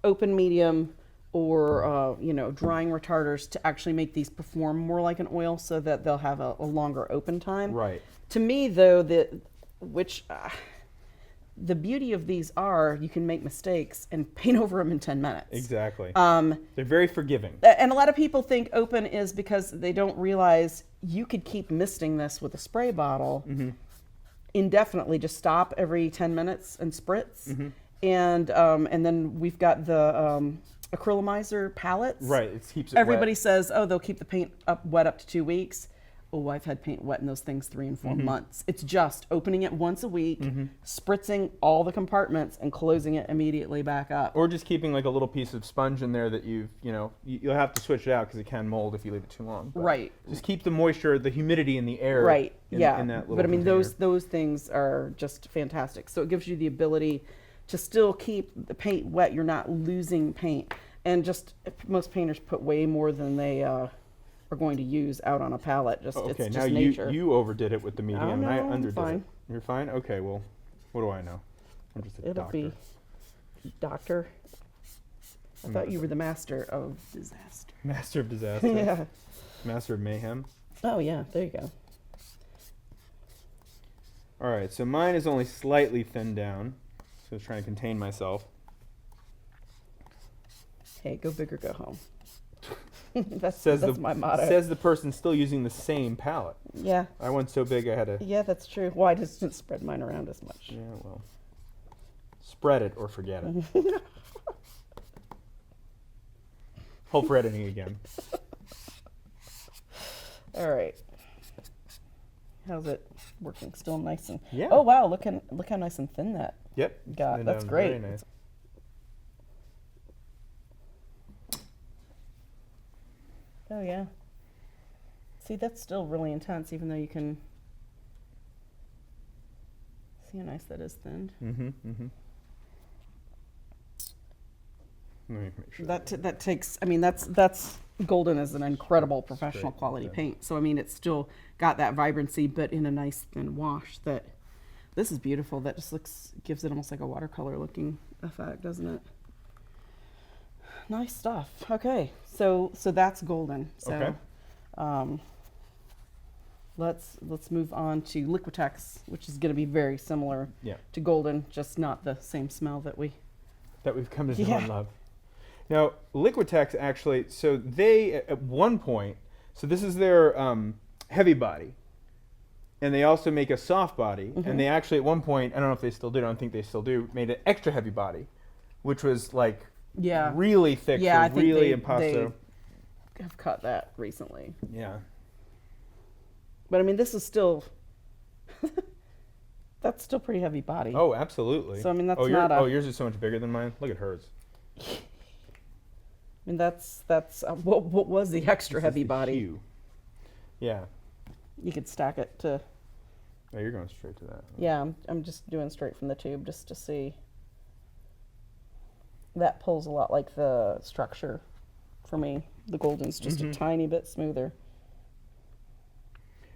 Speaker 2: open medium or drying retarders to actually make these perform more like an oil, so that they'll have a longer open time.
Speaker 1: Right.
Speaker 2: To me, though, the beauty of these are you can make mistakes and paint over them in 10 minutes.
Speaker 1: Exactly. They're very forgiving.
Speaker 2: And a lot of people think open is because they don't realize you could keep misting this with a spray bottle indefinitely. Just stop every 10 minutes and spritz. And then we've got the acrylomizer palettes.
Speaker 1: Right, it keeps it
Speaker 2: Everybody
Speaker 1: wet.
Speaker 2: says, oh, they'll keep the paint wet up to 2 weeks. Oh, I've had paint wet in those things 3 and 4 months. It's just opening it once a week, spritzing all the compartments, and closing it immediately back up.
Speaker 1: Or just keeping like a little piece of sponge in there that you'll have to switch it out because it can mold if you leave it too long. But
Speaker 2: Right.
Speaker 1: Just keep the moisture, the humidity in the air.
Speaker 2: Right.
Speaker 1: In
Speaker 2: Yeah.
Speaker 1: that little
Speaker 2: But I mean,
Speaker 1: container.
Speaker 2: those things are just fantastic. So it gives you the ability to still keep the paint wet. You're not losing paint. And just most painters put way more than they are going to use out on a palette. Just
Speaker 1: Okay,
Speaker 2: it's
Speaker 1: now
Speaker 2: just nature.
Speaker 1: you overdid it with the medium, and I
Speaker 2: no, I'm
Speaker 1: underdid
Speaker 2: fine.
Speaker 1: it. You're fine? Okay, well, what do I know? I'm just a
Speaker 2: It'll
Speaker 1: doctor.
Speaker 2: be doctor. I thought you were the master of disaster.
Speaker 1: Master of disaster.
Speaker 2: Yeah.
Speaker 1: Master of mayhem.
Speaker 2: Oh yeah, there you go.
Speaker 1: All right, so mine is only slightly thinned down, so I was trying to contain myself.
Speaker 2: Hey, go big or go home. that's
Speaker 1: Says
Speaker 2: my motto.
Speaker 1: Says the person still using the same palette.
Speaker 2: Yeah.
Speaker 1: I went so big I had to.
Speaker 2: Yeah, that's true. Well, I just didn't spread mine around as much.
Speaker 1: Yeah, well, spread it or forget it. Hope for editing again.
Speaker 2: All right. How's it working? Still nice and.
Speaker 1: Yeah.
Speaker 2: Oh wow! Look how nice and thin that
Speaker 1: Yep.
Speaker 2: got.
Speaker 1: And,
Speaker 2: That's
Speaker 1: very
Speaker 2: great.
Speaker 1: nice.
Speaker 2: Oh yeah. See, that's still really intense, even though you can see how nice that is thinned.
Speaker 1: Let me make sure.
Speaker 2: That takes. I mean, that's Golden is an incredible professional
Speaker 1: Straight,
Speaker 2: quality
Speaker 1: yeah.
Speaker 2: paint. So I mean, it's still got that vibrancy, but in a nice thin wash. That this is beautiful. That just gives it almost like a watercolor looking effect, doesn't it? Nice stuff. Okay, so that's Golden. So,
Speaker 1: Okay.
Speaker 2: let's move on to Liquitex, which is going to be very similar
Speaker 1: Yeah.
Speaker 2: to Golden, just not the same smell that we.
Speaker 1: That we've come to know and love. Now, Liquitex actually, so they, at one point, so this is their heavy body. And they also make a soft body. And they actually, at one point, I don't know if they still do, I don't think they still do, made an extra heavy body, which was like really thick,
Speaker 2: Yeah, I think
Speaker 1: really
Speaker 2: they
Speaker 1: impasto.
Speaker 2: have cut that recently.
Speaker 1: Yeah.
Speaker 2: But I mean, this is still, that's still pretty heavy body.
Speaker 1: Oh, absolutely.
Speaker 2: So I mean, that's
Speaker 1: not
Speaker 2: not a.
Speaker 1: Oh, yours is so much bigger than mine. Look at hers.
Speaker 2: I mean, that's what was the extra heavy
Speaker 1: the
Speaker 2: body?
Speaker 1: hue. Yeah.
Speaker 2: You could stack it to.
Speaker 1: Oh, you're going straight to that.
Speaker 2: Yeah, I'm just doing straight from the tube just to see. That pulls a lot like the structure for me. The golden's just a tiny bit smoother.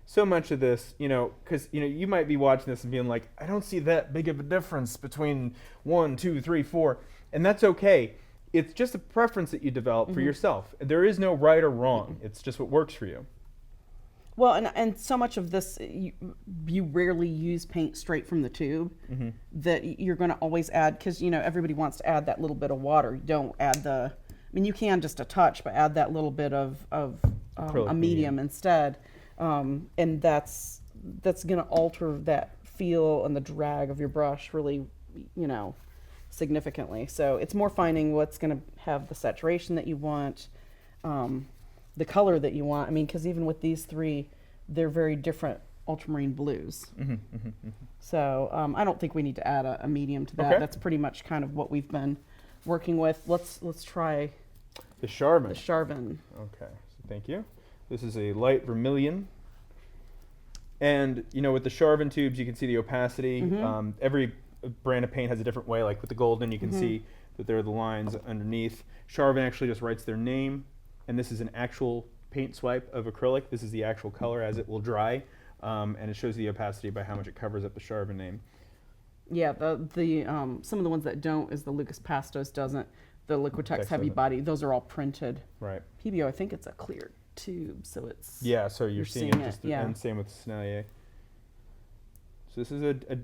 Speaker 1: So much of this, because you might be watching this and being like, I don't see that big of a difference between 1, 2, 3, 4, and that's okay. It's just a preference that you develop for yourself. There is no right or wrong. It's just what works for you.
Speaker 2: Well, and so much of this, you rarely use paint straight from the tube, that you're going to always add, because, everybody wants to add that little bit of water. You don't add you can just a touch, but add that little bit of a medium instead. And that's going to alter that feel and the drag of your brush really, significantly. So it's more finding what's going to have the saturation that you want, the color that you want. I mean, because even with these three, they're very different ultramarine blues. So I don't think we need to add a medium to that.
Speaker 1: Okay.
Speaker 2: That's pretty much kind of what we've been working with. Let's try
Speaker 1: The Charmin.
Speaker 2: the Charvin.
Speaker 1: Okay, so thank you. This is a light vermilion. And, with the Charvin tubes, you can see the opacity. Every brand of paint has a different way. Like with the golden, you can see that there are the lines underneath. Charvin actually just writes their name. And this is an actual paint swipe of acrylic. This is the actual color as it will dry. And it shows the opacity by how much it covers up the Charvin name.
Speaker 2: Yeah, the some of the ones that don't is the Lucas Pastos doesn't. The Liquitex heavy
Speaker 1: doesn't.
Speaker 2: body, those are all printed.
Speaker 1: Right.
Speaker 2: PBO, I think it's a clear tube, so it's
Speaker 1: Yeah, so you're seeing it just
Speaker 2: yeah.
Speaker 1: and same with Snellier. So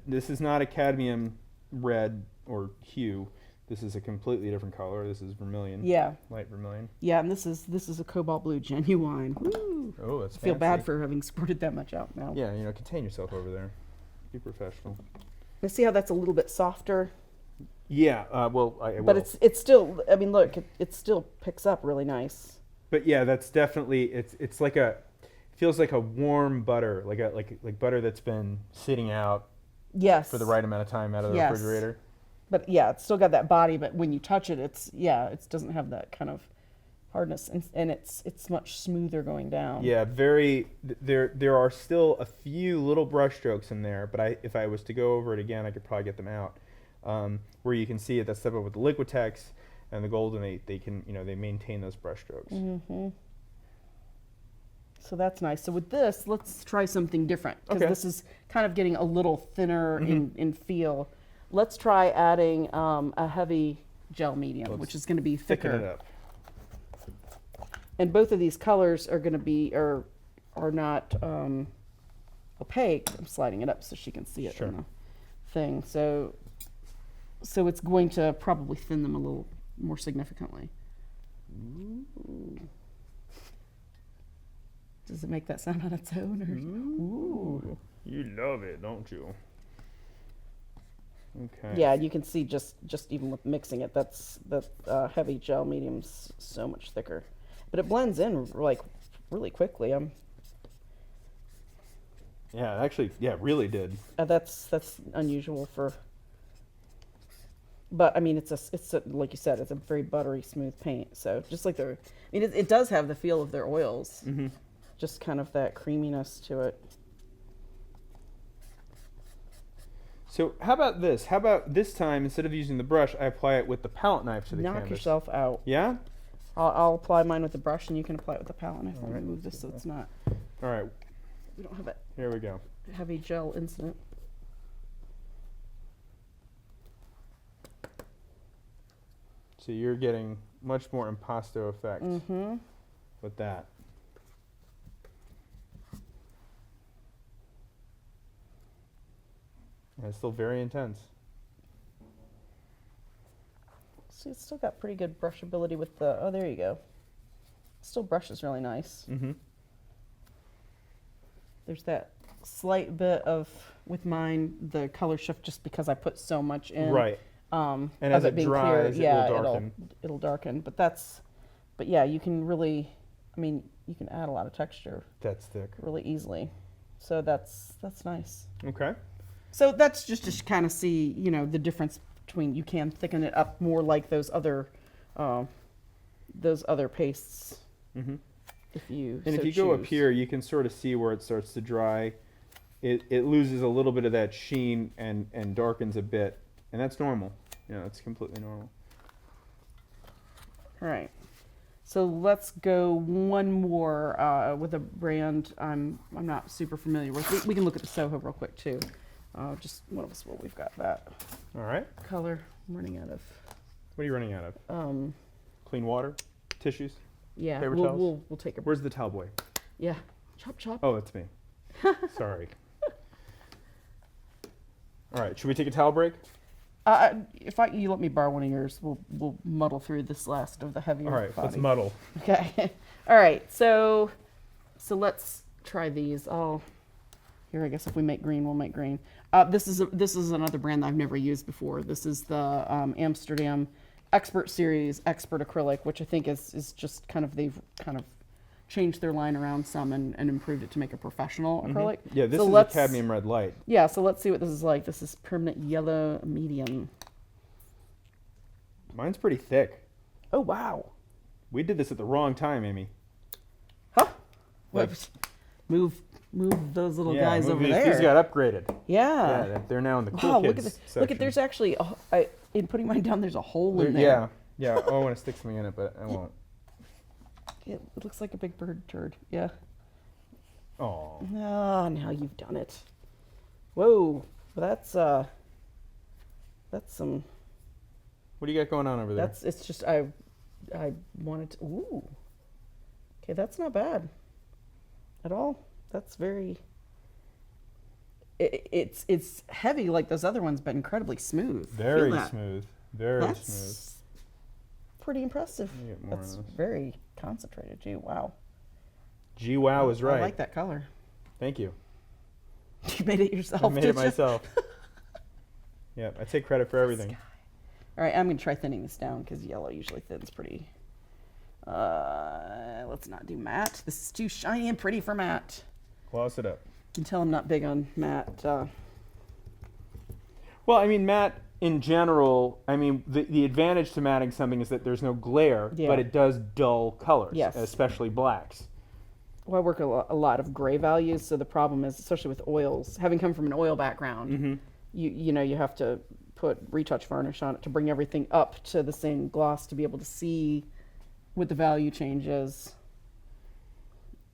Speaker 1: this is not a cadmium red or hue. This is a completely different color. This is vermilion.
Speaker 2: Yeah.
Speaker 1: Light vermilion.
Speaker 2: Yeah, and this is a cobalt blue genuine. Woo!
Speaker 1: Oh, that's
Speaker 2: I feel
Speaker 1: fancy.
Speaker 2: bad for having squirted that much out now.
Speaker 1: Yeah, contain yourself over there. Be professional.
Speaker 2: You see how that's a little bit softer?
Speaker 1: Yeah, well, I will.
Speaker 2: But it's still, I mean, look, it still picks up really nice.
Speaker 1: But yeah, that's definitely it's like it feels like a warm butter, like butter that's been sitting out
Speaker 2: Yes.
Speaker 1: for the right amount of time out of the
Speaker 2: Yes.
Speaker 1: refrigerator.
Speaker 2: But yeah, it's still got that body, but when you touch it, it doesn't have that kind of hardness, and it's much smoother going down.
Speaker 1: Yeah, there are still a few little brush strokes in there, but if I was to go over it again, I could probably get them out. Where you can see it, that step up with the Liquitex and the golden, they can, they maintain those brush strokes.
Speaker 2: So that's nice. So with this, let's try something different, because
Speaker 1: Okay.
Speaker 2: this is kind of getting a little thinner in feel. Let's try adding a heavy gel medium, which is going to be thicker.
Speaker 1: Thicken it up.
Speaker 2: And both of these colors are going to be are not opaque. I'm sliding it up so she can see it
Speaker 1: Sure.
Speaker 2: in the thing. So it's going to probably thin them a little more significantly. Ooh. Does it make that sound on its own? Or? Ooh.
Speaker 1: You love it, don't you? Okay.
Speaker 2: Yeah, you can see just even with mixing it, that heavy gel medium's so much thicker, but it blends in like really quickly.
Speaker 1: Yeah, actually, it really did.
Speaker 2: That's unusual for. But I mean, it's a like you said, it's a very buttery, smooth paint. So just like it does have the feel of their oils, just kind of that creaminess to it.
Speaker 1: So how about this? How about this time, instead of using the brush, I apply it with the palette knife to the
Speaker 2: Knock
Speaker 1: canvas.
Speaker 2: yourself out.
Speaker 1: Yeah?
Speaker 2: I'll apply mine with the brush, and you can apply it with the palette knife. I'll remove this so it's not.
Speaker 1: All right,
Speaker 2: We don't have a
Speaker 1: here we go.
Speaker 2: heavy gel incident.
Speaker 1: So you're getting much more impasto effect with that. And it's still very intense.
Speaker 2: See, it's still got pretty good brushability with the, oh, there you go. Still brushes really nice.
Speaker 1: Mm-hmm.
Speaker 2: There's that slight bit of, with mine, the color shift just because I put so much in.
Speaker 1: Right.
Speaker 2: And
Speaker 1: as it dries, it will darken.
Speaker 2: It'll darken. But yeah, you can really, I mean, you can add a lot of texture.
Speaker 1: That's thick.
Speaker 2: Really easily. So that's nice.
Speaker 1: Okay.
Speaker 2: So that's just to kind of see, you know, the difference between, you can thicken it up more like those other pastes.
Speaker 1: Mm-hmm.
Speaker 2: If you
Speaker 1: go up here, you can sort of see where it starts to dry. It loses a little bit of that sheen and darkens a bit, and that's normal. You know, it's completely normal.
Speaker 2: All right. So let's go one more with a brand I'm not super familiar with. We can look at the Soho real quick too. Just what we've got that.
Speaker 1: All right.
Speaker 2: Color. I'm running out of.
Speaker 1: What are you running out of? Clean water, tissues.
Speaker 2: Yeah.
Speaker 1: Paper towels.
Speaker 2: We'll take a.
Speaker 1: Where's the towel boy?
Speaker 2: Yeah. Chop chop.
Speaker 1: Oh, that's me. Sorry. All right. Should we take a towel break?
Speaker 2: If you let me borrow one of yours, we'll muddle through this last of the heavier.
Speaker 1: All right.
Speaker 2: body.
Speaker 1: Let's muddle.
Speaker 2: Okay. All right. So let's try these. Here, I guess if we make green, we'll make green. This is another brand that I've never used before. This is the Amsterdam Expert Series Expert Acrylic, which I think is just they've kind of changed their line around some and improved it to make a professional acrylic.
Speaker 1: Yeah, this is a cadmium red light.
Speaker 2: Yeah, so let's see what this is like. This is permanent yellow medium.
Speaker 1: Mine's pretty thick.
Speaker 2: Oh, wow.
Speaker 1: We did this at the wrong time, Amy.
Speaker 2: Huh?
Speaker 1: Like,
Speaker 2: move those little guys over
Speaker 1: these,
Speaker 2: there.
Speaker 1: These got upgraded.
Speaker 2: Yeah.
Speaker 1: Yeah, they're now in the cool kids section.
Speaker 2: Look at, there's actually, in putting mine down, there's a hole in there.
Speaker 1: Yeah, yeah. Oh, I want to stick something in it, but I won't.
Speaker 2: It looks like a big bird turd. Yeah.
Speaker 1: Oh.
Speaker 2: Oh, now you've done it. Whoa. That's some.
Speaker 1: What do you got going on over there?
Speaker 2: It's just, I wanted to, ooh. Okay, that's not bad at all. That's very, it's heavy like those other ones, but incredibly smooth.
Speaker 1: Very smooth. That's smooth.
Speaker 2: Pretty impressive.
Speaker 1: That's
Speaker 2: very concentrated. Gee, wow.
Speaker 1: Gee, wow is right.
Speaker 2: I like that color.
Speaker 1: Thank you.
Speaker 2: You made it yourself.
Speaker 1: I made it myself. Yeah, I take credit for everything.
Speaker 2: All right, I'm going to try thinning this down because yellow usually thins pretty. Let's not do matte. This is too shiny and pretty for matte.
Speaker 1: Gloss it up.
Speaker 2: You can tell I'm not big on matte.
Speaker 1: Well, I mean, matte in general, I mean, the advantage to matting something is that there's no glare, but it does dull colors, especially blacks.
Speaker 2: Well, I work a lot of gray values, so the problem is, especially with oils, having come from an oil background, you have to put retouch varnish on it to bring everything up to the same gloss to be able to see what the value change is.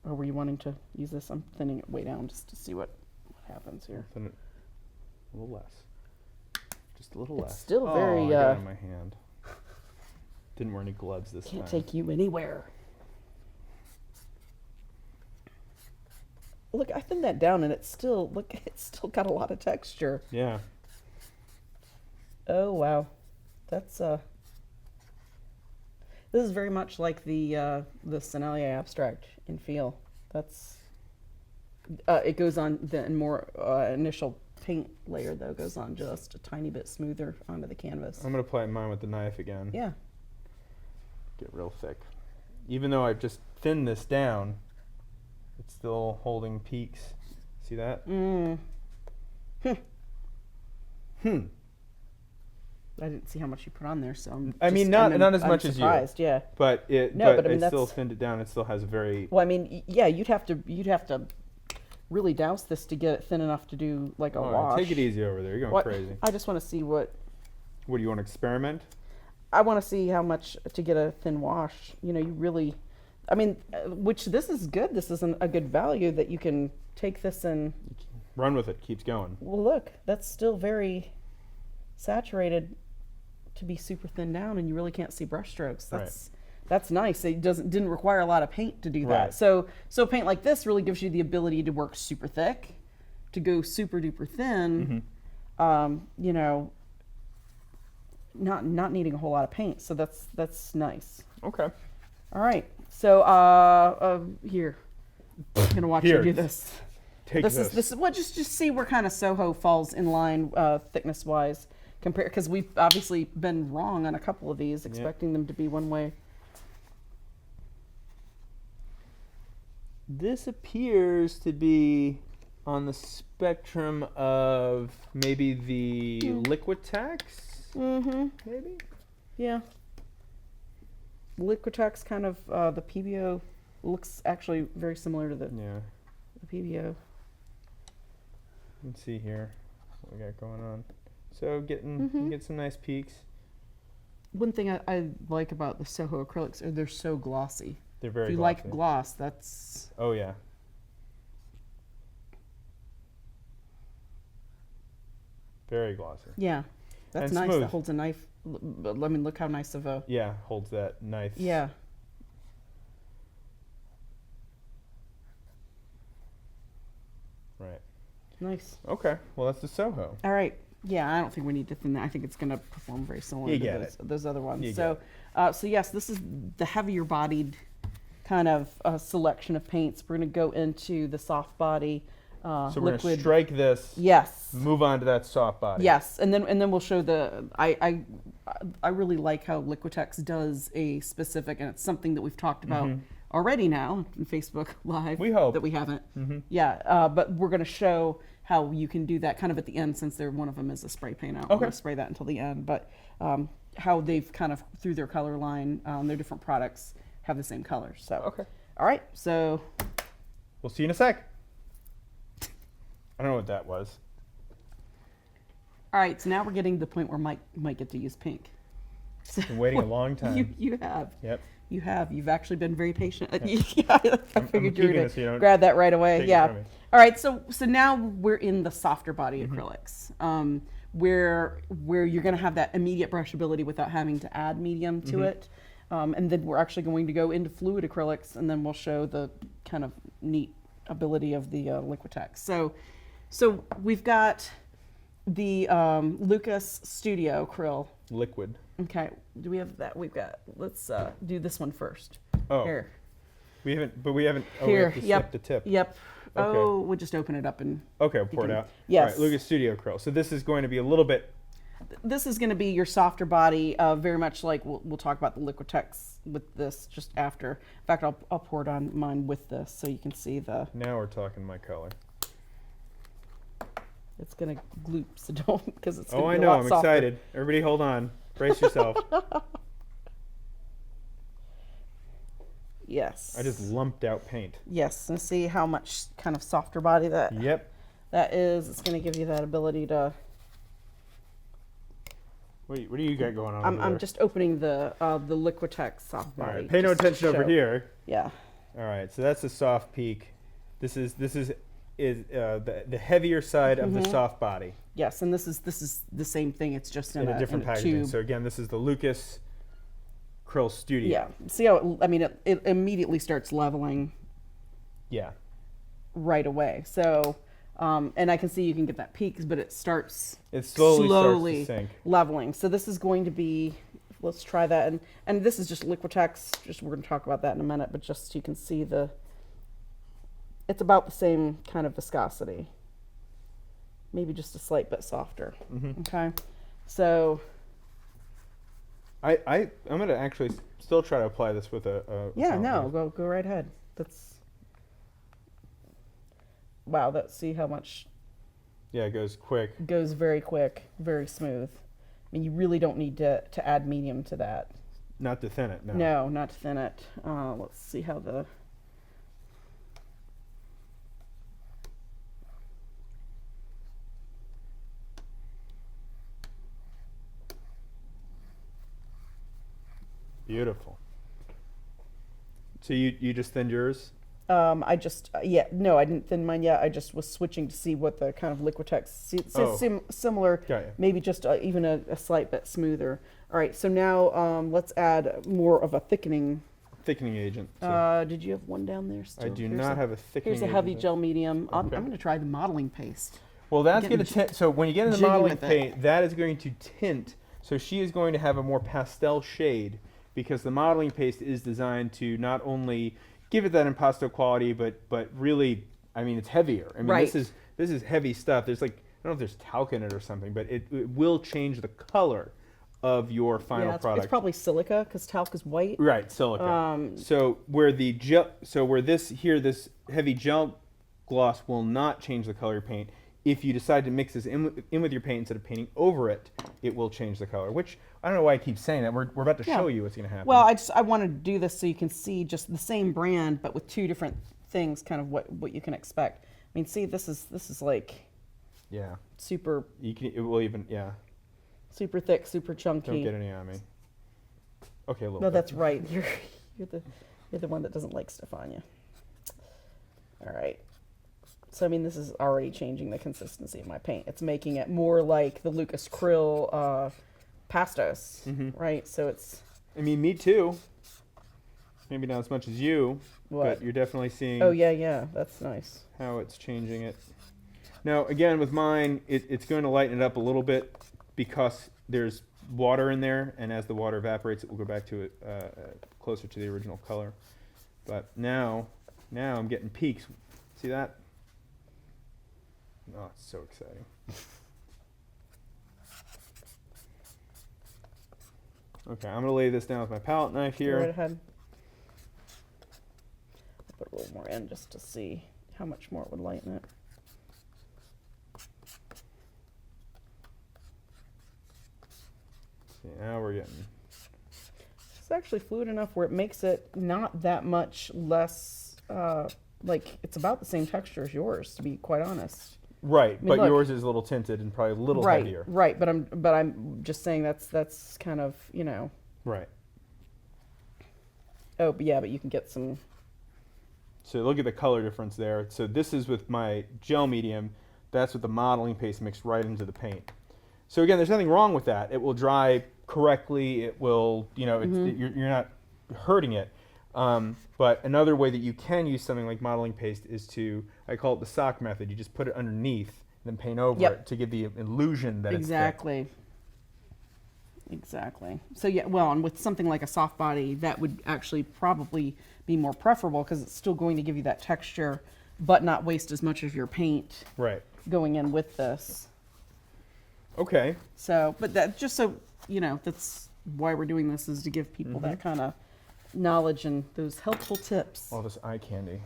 Speaker 2: Or were you wanting to use this? I'm thinning it way down just to see what happens here.
Speaker 1: Thin it a little less. Just a little less.
Speaker 2: It's still very...
Speaker 1: I got it in my hand. Didn't wear any gloves this time.
Speaker 2: Can't take you anywhere. Look, I thinned that down and it's still got a lot of texture.
Speaker 1: Yeah.
Speaker 2: Oh, wow. That's, this is very much like the Sennelier Abstract in feel. That's, it goes on the more initial paint layer, though, goes on just a tiny bit smoother onto the canvas.
Speaker 1: I'm going to apply mine with the knife again.
Speaker 2: Yeah.
Speaker 1: Get real thick. Even though I've just thinned this down, it's still holding peaks. See that?
Speaker 2: I didn't see how much you put on there, so
Speaker 1: I mean, not as much as you.
Speaker 2: Yeah.
Speaker 1: But I mean, still thinned it down. It still has a very.
Speaker 2: Well, I mean, yeah, you'd have to really douse this to get it thin enough to do like a wash.
Speaker 1: Take it easy over there. You're going crazy.
Speaker 2: I just want to see what.
Speaker 1: What do you want to experiment?
Speaker 2: I want to see how much to get a thin wash. You know, you really. I mean, which this is good. This is a good value that you can take this and
Speaker 1: run with it. Keeps going.
Speaker 2: Well, look, that's still very saturated to be super thin down, and you really can't see brush strokes. That's nice. It didn't require a lot of paint to do that. So paint like this really gives you the ability to work super thick, to go super duper thin. You know, not needing a whole lot of paint. So that's nice.
Speaker 1: Okay.
Speaker 2: All right. So here, I'm gonna watch you do this.
Speaker 1: Take
Speaker 2: this is well, just see where kind of Soho falls in line thickness wise, because we've obviously been wrong on a couple of these, expecting them to be one way.
Speaker 1: This appears to be on the spectrum of maybe the Liquitex.
Speaker 2: Mm-hmm.
Speaker 1: Maybe.
Speaker 2: Yeah. Liquitex kind of the PBO looks actually very similar to the PBO.
Speaker 1: Let's see here what we got going on. So get some nice peaks.
Speaker 2: One thing I like about the Soho acrylics is they're so glossy.
Speaker 1: They're very
Speaker 2: if you
Speaker 1: glossy.
Speaker 2: like gloss, that's...
Speaker 1: Oh, yeah. Very glossy.
Speaker 2: Yeah. That's
Speaker 1: and
Speaker 2: nice.
Speaker 1: smooth.
Speaker 2: That holds a knife. I mean, look how nice of a...
Speaker 1: Yeah, holds that knife.
Speaker 2: Yeah.
Speaker 1: Right.
Speaker 2: Nice.
Speaker 1: Okay. Well, that's the Soho.
Speaker 2: All right. Yeah, I don't think we need to thin that. I think it's going to perform very similar to those other ones. So yes, this is the heavier bodied kind of selection of paints. We're going to go into the soft body
Speaker 1: so we're
Speaker 2: liquid.
Speaker 1: going to strike this.
Speaker 2: Yes.
Speaker 1: Move on to that soft body.
Speaker 2: Yes, and then we'll show the. I really like how Liquitex does a specific, and it's something that we've talked about already now in Facebook Live.
Speaker 1: We hope
Speaker 2: that we haven't. Yeah, but we're going to show how you can do that kind of at the end, since one of them is a spray paint out.
Speaker 1: Okay.
Speaker 2: We're going to spray that until the end, but how they've kind of through their color line, their different products have the same colors. So
Speaker 1: okay.
Speaker 2: All right, so
Speaker 1: we'll see you in a sec. I don't know what that was.
Speaker 2: All right, so now we're getting to the point where Mike might get to use pink.
Speaker 1: So, been waiting a long time.
Speaker 2: You have.
Speaker 1: Yep.
Speaker 2: You have. You've actually been very patient.
Speaker 1: Yep.
Speaker 2: I figured you were going
Speaker 1: to
Speaker 2: grab that right away.
Speaker 1: Take
Speaker 2: Yeah.
Speaker 1: it from me.
Speaker 2: All right. So now we're in the softer body acrylics, where you're going to have that immediate brushability without having to add medium to it, and then we're actually going to go into fluid acrylics, and then we'll show the kind of neat ability of the Liquitex. So we've got the Lucas Studio Acryl.
Speaker 1: Liquid.
Speaker 2: Okay, do we have that? We've got, let's do this one first.
Speaker 1: Oh.
Speaker 2: Here.
Speaker 1: We haven't. We
Speaker 2: Here,
Speaker 1: have to snip the tip.
Speaker 2: Yep.
Speaker 1: Okay.
Speaker 2: Oh, we'll just open it up and...
Speaker 1: Okay, we'll pour it out.
Speaker 2: Yes.
Speaker 1: All right, Lucas Studio Crowe. So this is going to be a little bit...
Speaker 2: This is going to be your softer body, very much like we'll talk about the Liquitex with this just after. In fact, I'll pour it on mine with this so you can see the...
Speaker 1: Now we're talking my color.
Speaker 2: It's going to gloop, so don't, because it's going
Speaker 1: Oh,
Speaker 2: to
Speaker 1: I
Speaker 2: be a
Speaker 1: know.
Speaker 2: lot
Speaker 1: I'm
Speaker 2: softer.
Speaker 1: excited. Everybody hold on. Brace yourself.
Speaker 2: Yes.
Speaker 1: I just lumped out paint.
Speaker 2: Yes, and see how much kind of softer body that that is. It's going to give you that ability to...
Speaker 1: Wait, what do you got going on?
Speaker 2: I'm just opening the Liquitex soft body.
Speaker 1: All right, pay no attention over here.
Speaker 2: Yeah.
Speaker 1: All right, so that's the soft peak. This is the heavier side of the soft body.
Speaker 2: Yes, and this is the same thing. It's just in
Speaker 1: a different packaging.
Speaker 2: tube.
Speaker 1: So again, this is the Lucas Krill Studio.
Speaker 2: Yeah. See how it immediately starts leveling.
Speaker 1: Yeah.
Speaker 2: Right away. So, and I can see you can get that peak, but it starts.
Speaker 1: It slowly starts to sink.
Speaker 2: Leveling. So this is going to be. Let's try that, and this is just Liquitex. Just we're going to talk about that in a minute, but just so you can see the. It's about the same kind of viscosity. Maybe just a slight bit softer. Okay, so.
Speaker 1: I'm going to actually still try to apply this with a
Speaker 2: yeah, no, go right ahead. That's. Wow, see how much.
Speaker 1: Yeah, it goes quick.
Speaker 2: Goes very quick, very smooth. I mean, you really don't need to add medium to that.
Speaker 1: Not to thin it, no.
Speaker 2: No, not to thin it. Let's see how the.
Speaker 1: Beautiful. So you just thinned yours?
Speaker 2: I just, I didn't thin mine yet. I just was switching to see what the kind of Liquitex, similar, maybe just even a slight bit smoother. All right, so now let's add more of a thickening
Speaker 1: agent.
Speaker 2: Did you have one down there still?
Speaker 1: I do not have a thickening agent.
Speaker 2: Here's a heavy gel medium.
Speaker 1: Okay.
Speaker 2: I'm going to try the modeling paste.
Speaker 1: Well, that's going to tint. So when you get into the modeling
Speaker 2: with it.
Speaker 1: paint, that is going to tint So she is going to have a more pastel shade because the modeling paste is designed to not only give it that impasto quality, but really, I mean, it's heavier. I mean,
Speaker 2: Right.
Speaker 1: this is heavy stuff. There's like, I don't know if there's talc in it or something, but it will change the color of your final product.
Speaker 2: It's probably silica because talc is white.
Speaker 1: Right, silica. So where the this heavy gel gloss will not change the color of your paint. If you decide to mix this in with your paint instead of painting over it, it will change the color. Which I don't know why I keep saying that. We're about to show you what's going to happen.
Speaker 2: Well, I wanted to do this so you can see just the same brand, but with two different things, kind of what you can expect. I mean, see, this is like super.
Speaker 1: It will even
Speaker 2: super thick, super chunky.
Speaker 1: Don't get any on me. Okay, a little.
Speaker 2: No,
Speaker 1: bit.
Speaker 2: that's right. You're the one that doesn't like stuff on you. All right. So I mean, this is already changing the consistency of my paint. It's making it more like the Lucas Krill pastos, right? So it's.
Speaker 1: I mean, me too. Maybe not as much as you,
Speaker 2: What?
Speaker 1: but you're definitely seeing.
Speaker 2: Oh yeah, that's nice.
Speaker 1: How it's changing it. Now, again, with mine, it's going to lighten it up a little bit because there's water in there, and as the water evaporates, it will go back to it closer to the original color. But now I'm getting peaks. See that? Oh, it's so exciting. Okay, I'm going to lay this down with my palette knife here.
Speaker 2: Go right ahead. I'll put a little more in just to see how much more it would lighten it.
Speaker 1: See, now we're getting.
Speaker 2: It's actually fluid enough where it makes it not that much less, like it's about the same texture as yours, to be quite honest.
Speaker 1: Right,
Speaker 2: I mean,
Speaker 1: but
Speaker 2: look,
Speaker 1: yours is a little tinted and probably a little heavier.
Speaker 2: Right, but I'm just saying that's kind of, you know.
Speaker 1: Right.
Speaker 2: Oh, but yeah, but you can get some.
Speaker 1: So look at the color difference there. So this is with my gel medium. That's with the modeling paste mixed right into the paint. So again, there's nothing wrong with that. It will dry correctly. It will, you know, you're not hurting it. But another way that you can use something like modeling paste is to, I call it the sock method. You just put it underneath and then paint over it to give the illusion that
Speaker 2: exactly.
Speaker 1: it's thick.
Speaker 2: Exactly. So yeah, well, and with something like a soft body, that would actually probably be more preferable because it's still going to give you that texture, but not waste as much of your paint going in with this.
Speaker 1: Okay.
Speaker 2: So, but that just so you know, that's why we're doing this, is to give people that kind of knowledge and those helpful tips.
Speaker 1: All this eye candy.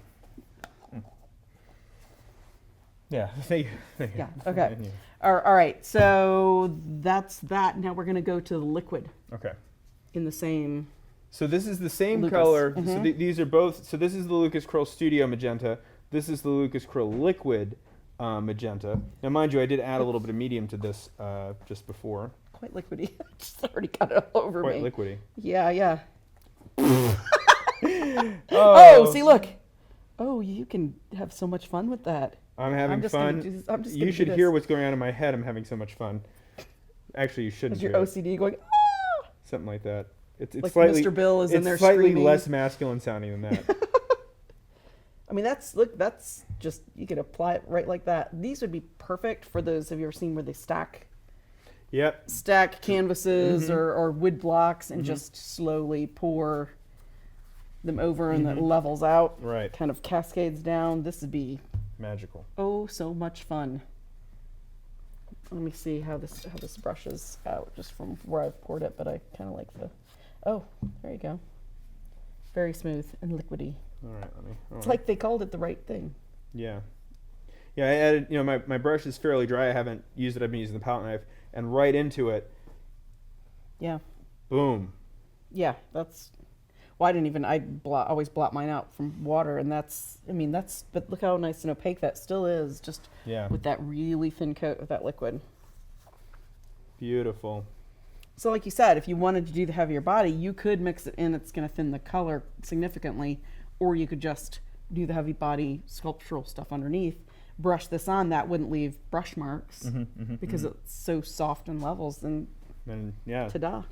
Speaker 1: Yeah. Thank you.
Speaker 2: Yeah. Okay. All right. So that's that. Now we're going to go to the liquid.
Speaker 1: Okay.
Speaker 2: In the same.
Speaker 1: So this is the same
Speaker 2: Lucas.
Speaker 1: color. So these are both. So this is the Lucas Krill Studio Magenta. This is the Lucas Krill Liquid Magenta. Now, mind you, I did add a little bit of medium to this just before.
Speaker 2: Quite liquidy. I just already got it all over me.
Speaker 1: Quite liquidy.
Speaker 2: Yeah. Oh, see, look. Oh, you can have so much fun with that.
Speaker 1: I'm having fun. You should hear what's going on in my head. I'm having so much fun. Actually, you shouldn't.
Speaker 2: Is your OCD going? Ah!
Speaker 1: Something like that. It's
Speaker 2: like
Speaker 1: slightly.
Speaker 2: Mr. Bill is in there
Speaker 1: It's slightly
Speaker 2: screaming.
Speaker 1: less masculine sounding than that.
Speaker 2: I mean, that's just, you could apply it right like that. These would be perfect for those. Have you ever seen where they stack?
Speaker 1: Yep.
Speaker 2: Stack canvases or wood blocks and just slowly pour them over and it levels out.
Speaker 1: Right.
Speaker 2: Kind of cascades down. This would be
Speaker 1: magical.
Speaker 2: Oh, so much fun. Let me see how this brushes out just from where I've poured it, but I kind of like the. Oh, there you go. Very smooth and liquidy.
Speaker 1: All right,
Speaker 2: It's like they called it the right thing.
Speaker 1: Yeah. Yeah, I added, you know, my brush is fairly dry. I haven't used it. I've been using the palette knife. And right into it.
Speaker 2: Yeah.
Speaker 1: Boom.
Speaker 2: Yeah, that's. Well, I always blot mine out from water, and but look how nice and opaque that still is, just with that really thin coat of that liquid.
Speaker 1: Beautiful.
Speaker 2: So like you said, if you wanted to do the heavier body, you could mix it in. It's going to thin the color significantly, or you could just do the heavy body sculptural stuff underneath, brush this on. That wouldn't leave brush marks because it's so soft and levels. And
Speaker 1: yeah.
Speaker 2: Ta-da.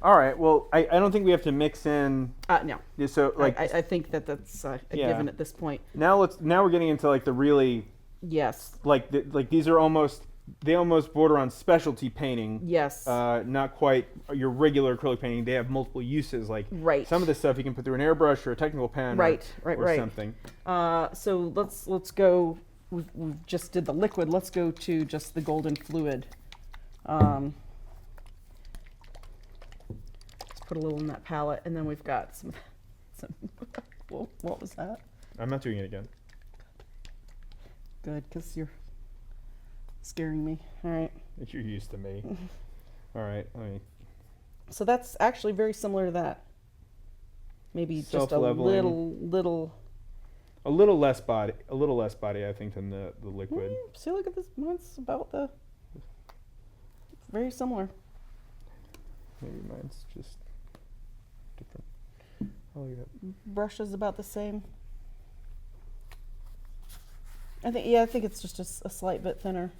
Speaker 1: All right. Well, I don't think we have to mix in.
Speaker 2: No.
Speaker 1: So like
Speaker 2: I think that's a given at this point.
Speaker 1: Now we're getting into like the really.
Speaker 2: Yes.
Speaker 1: Like these are almost they almost border on specialty painting.
Speaker 2: Yes.
Speaker 1: Not quite your regular acrylic painting. They have multiple uses. Like
Speaker 2: Right.
Speaker 1: some of the stuff you can put through an airbrush or a technical pen.
Speaker 2: Right.
Speaker 1: Or something.
Speaker 2: So let's go. We just did the liquid. Let's go to just the golden fluid. Let's put a little in that palette, and then we've got some. What was that?
Speaker 1: I'm not doing it again.
Speaker 2: Good, because you're scaring me. All right.
Speaker 1: You're used to me. All right.
Speaker 2: So that's actually very similar to that. Maybe just a little.
Speaker 1: A little less body, I think, than the liquid.
Speaker 2: See, look at this. Mine's about the. Very similar.
Speaker 1: Maybe mine's just different. Oh, yeah.
Speaker 2: Brush is about the same. I think it's just a slight bit thinner,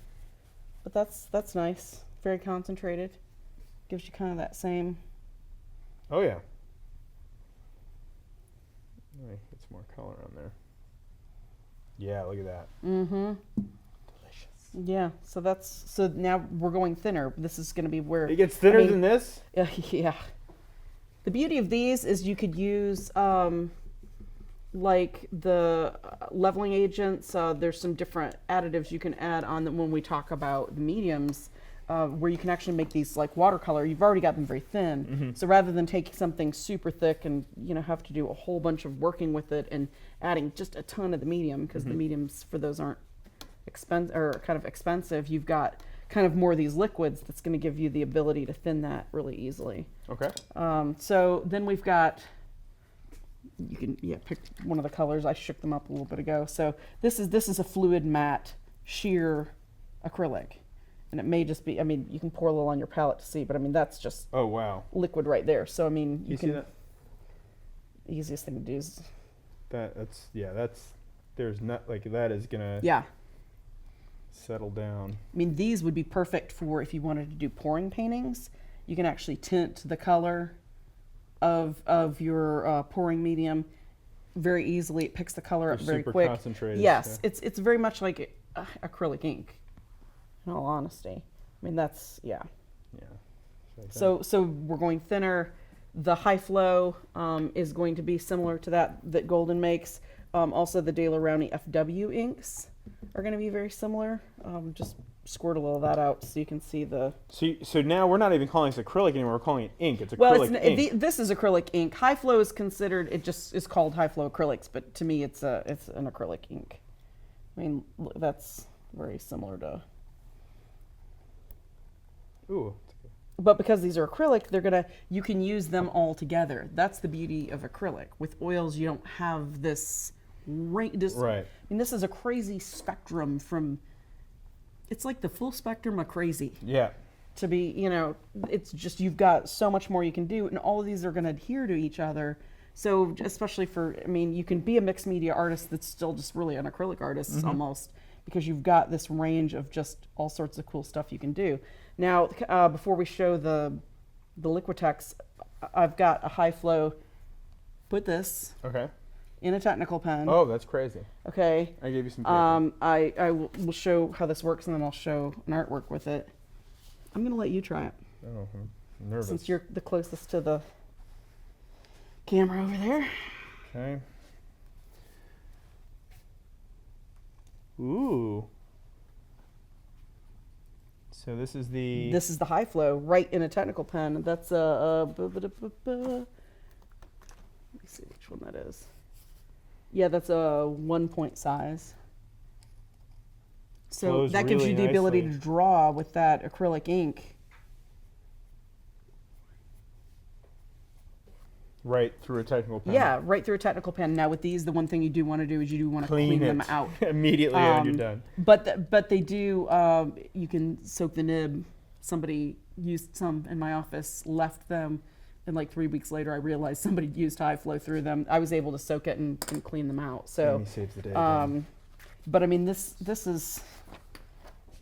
Speaker 2: but that's nice. Very concentrated. Gives you kind of that same.
Speaker 1: Oh yeah. Get some more color on there. Yeah, look at that.
Speaker 2: Mm-hmm.
Speaker 1: Delicious.
Speaker 2: Yeah. So now we're going thinner. This is going to be where
Speaker 1: it gets thinner than this.
Speaker 2: Yeah. The beauty of these is you could use like the leveling agents. There's some different additives you can add on them when we talk about the mediums, where you can actually make these like watercolor. You've already got them very thin.
Speaker 1: Mm-hmm.
Speaker 2: So rather than taking something super thick and have to do a whole bunch of working with it and adding just a ton of the medium, because the mediums for those aren't kind of expensive, you've got kind of more of these liquids that's going to give you the ability to thin that really easily.
Speaker 1: Okay.
Speaker 2: So then we've got, you can pick one of the colors. I shook them up a little bit ago. So this is a fluid matte sheer acrylic, and it may just be. I mean, you can pour a little on your palette to see, but I mean that's just liquid right there. So I mean,
Speaker 1: you can see that?
Speaker 2: The easiest thing to do is
Speaker 1: that's there's not like that is gonna settle down.
Speaker 2: I mean, these would be perfect for if you wanted to do pouring paintings. You can actually tint the color of your pouring medium very easily. It picks the color up very quick.
Speaker 1: Concentrated.
Speaker 2: Yes, yeah. It's very much like acrylic ink. In all honesty, I mean that's So we're going thinner. The high flow is going to be similar to that Golden makes. Also, the De La Rowney FW inks are going to be very similar. Just squirt a little of that out so you can see the.
Speaker 1: So now we're not even calling this acrylic anymore. We're calling it ink. It's acrylic ink.
Speaker 2: This is acrylic ink. High flow is considered. It just is called high flow acrylics, but to me, it's an acrylic ink. I mean, that's very similar to.
Speaker 1: Ooh.
Speaker 2: But because these are acrylic, you can use them all together. That's the beauty of acrylic. With oils, you don't have this. Right. I mean, this is a crazy spectrum from. It's like the full spectrum of crazy.
Speaker 1: Yeah.
Speaker 2: To be, it's just you've got so much more you can do, and all of these are going to adhere to each other. So especially you can be a mixed media artist that's still just really an acrylic artist almost, because you've got this range of just all sorts of cool stuff you can do. Now, before we show the Liquitex, I've got a high flow. Put this.
Speaker 1: Okay.
Speaker 2: In a technical pen.
Speaker 1: Oh, that's crazy.
Speaker 2: Okay.
Speaker 1: I gave you some paper.
Speaker 2: I will show how this works, and then I'll show an artwork with it. I'm going to let you try it.
Speaker 1: Oh, I'm nervous.
Speaker 2: Since you're the closest to the camera over there.
Speaker 1: Okay. Ooh. So this is the
Speaker 2: high flow, right in a technical pen. That's let me see which one that is. Yeah, that's a 1 point size. So
Speaker 1: flows
Speaker 2: that gives
Speaker 1: really
Speaker 2: you the ability
Speaker 1: nicely.
Speaker 2: to draw with that acrylic ink.
Speaker 1: Right through a technical pen.
Speaker 2: Yeah, right through a technical pen. Now with these, the one thing you do want to do is you do want to clean them out.
Speaker 1: Immediately when you're done.
Speaker 2: But they do, you can soak the nib. Somebody used some in my office, left them, and like 3 weeks later I realized somebody used high flow through them. I was able to soak it and clean them out. So
Speaker 1: he saves the day again.
Speaker 2: But I mean this is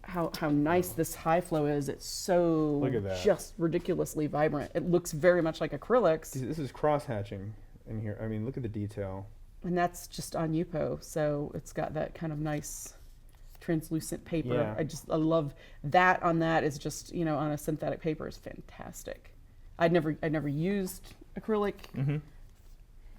Speaker 2: how nice this high flow is. It's so
Speaker 1: Look at that.
Speaker 2: Just ridiculously vibrant. It looks very much like acrylics.
Speaker 1: This is cross hatching in here. I mean, look at the detail.
Speaker 2: And that's just on Yupo, so it's got that kind of nice translucent paper.
Speaker 1: Yeah.
Speaker 2: I love that. On that is just, you know, on a synthetic paper is fantastic. I'd never used acrylic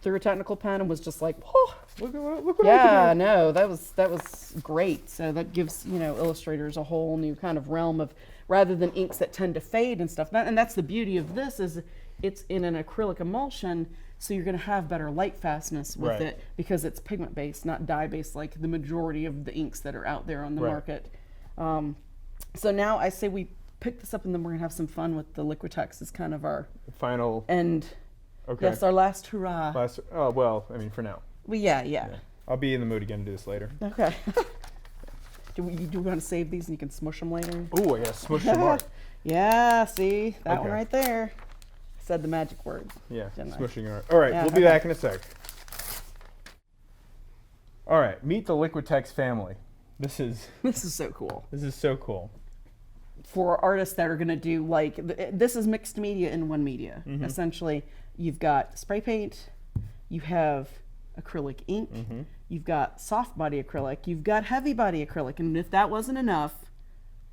Speaker 2: through a technical pen and was just like, whoa.
Speaker 1: Look what I
Speaker 2: Yeah,
Speaker 1: can do.
Speaker 2: no, that was great. So that gives, you know, illustrators a whole new kind of realm of, rather than inks that tend to fade and stuff. And that's the beauty of this, is it's in an acrylic emulsion, so you're going to have better light fastness with it because it's pigment based, not dye based like the majority of the inks that are out there on the market. So now I say we pick this up and then we're going to have some fun with the Liquitex as kind of our
Speaker 1: final
Speaker 2: end.
Speaker 1: Okay.
Speaker 2: Yes, our last hurrah.
Speaker 1: Oh, well, I mean, for now.
Speaker 2: Well, yeah.
Speaker 1: I'll be in the mood again to do this later.
Speaker 2: Okay. Do we want to save these and you can smush them later?
Speaker 1: Oh, I gotta smush some more.
Speaker 2: Yeah, see? That one
Speaker 1: Okay.
Speaker 2: right there. Said the magic word.
Speaker 1: Yeah,
Speaker 2: Didn't I?
Speaker 1: smushing art. All right,
Speaker 2: Yeah,
Speaker 1: we'll be back in a sec. All right, meet the Liquitex family. This is
Speaker 2: so cool.
Speaker 1: this is so cool.
Speaker 2: For artists that are going to do, like, this is mixed media in one media. Essentially, you've got spray paint, you have acrylic ink, you've got soft body acrylic, you've got heavy body acrylic, and if that wasn't enough,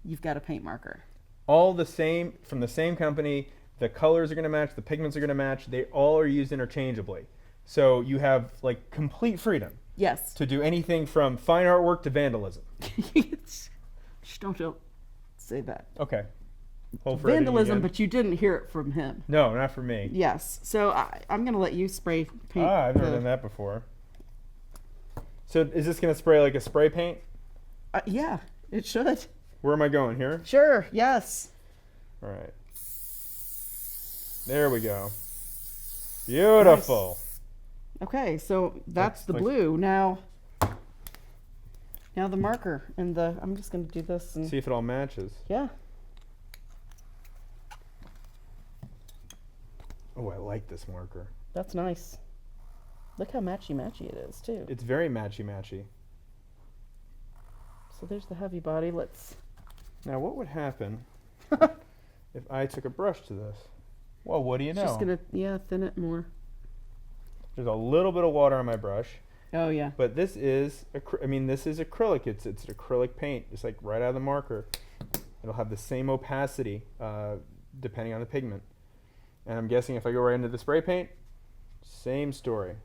Speaker 2: you've got a paint marker.
Speaker 1: All the same, from the same company. The colors are going to match, the pigments are going to match. They all are used interchangeably. So you have like complete freedom
Speaker 2: Yes.
Speaker 1: to do anything from fine artwork to vandalism.
Speaker 2: Shh, don't say that.
Speaker 1: Okay. Hold for editing
Speaker 2: Vandalism,
Speaker 1: again.
Speaker 2: but you didn't hear it from him.
Speaker 1: No, not for me.
Speaker 2: Yes. So I'm going to let you spray paint.
Speaker 1: I've never done that before. So is this going to spray like a spray paint?
Speaker 2: Yeah, it should.
Speaker 1: Where am I going here?
Speaker 2: Sure, yes.
Speaker 1: All right. There we go. Beautiful.
Speaker 2: Okay, so that's the
Speaker 1: like-
Speaker 2: blue. Now the marker and I'm just going to do this and
Speaker 1: See if it all matches.
Speaker 2: yeah.
Speaker 1: Oh, I like this marker.
Speaker 2: That's nice. Look how matchy it is too.
Speaker 1: It's very matchy.
Speaker 2: So there's the heavy body. Let's.
Speaker 1: Now, what would happen if I took a brush to this? Well, what do you know?
Speaker 2: Just gonna thin it more.
Speaker 1: There's a little bit of water on my brush,
Speaker 2: Oh yeah.
Speaker 1: but this is this is acrylic. It's an acrylic paint. It's like right out of the marker. It'll have the same opacity depending on the pigment. And I'm guessing if I go right into the spray paint, same story.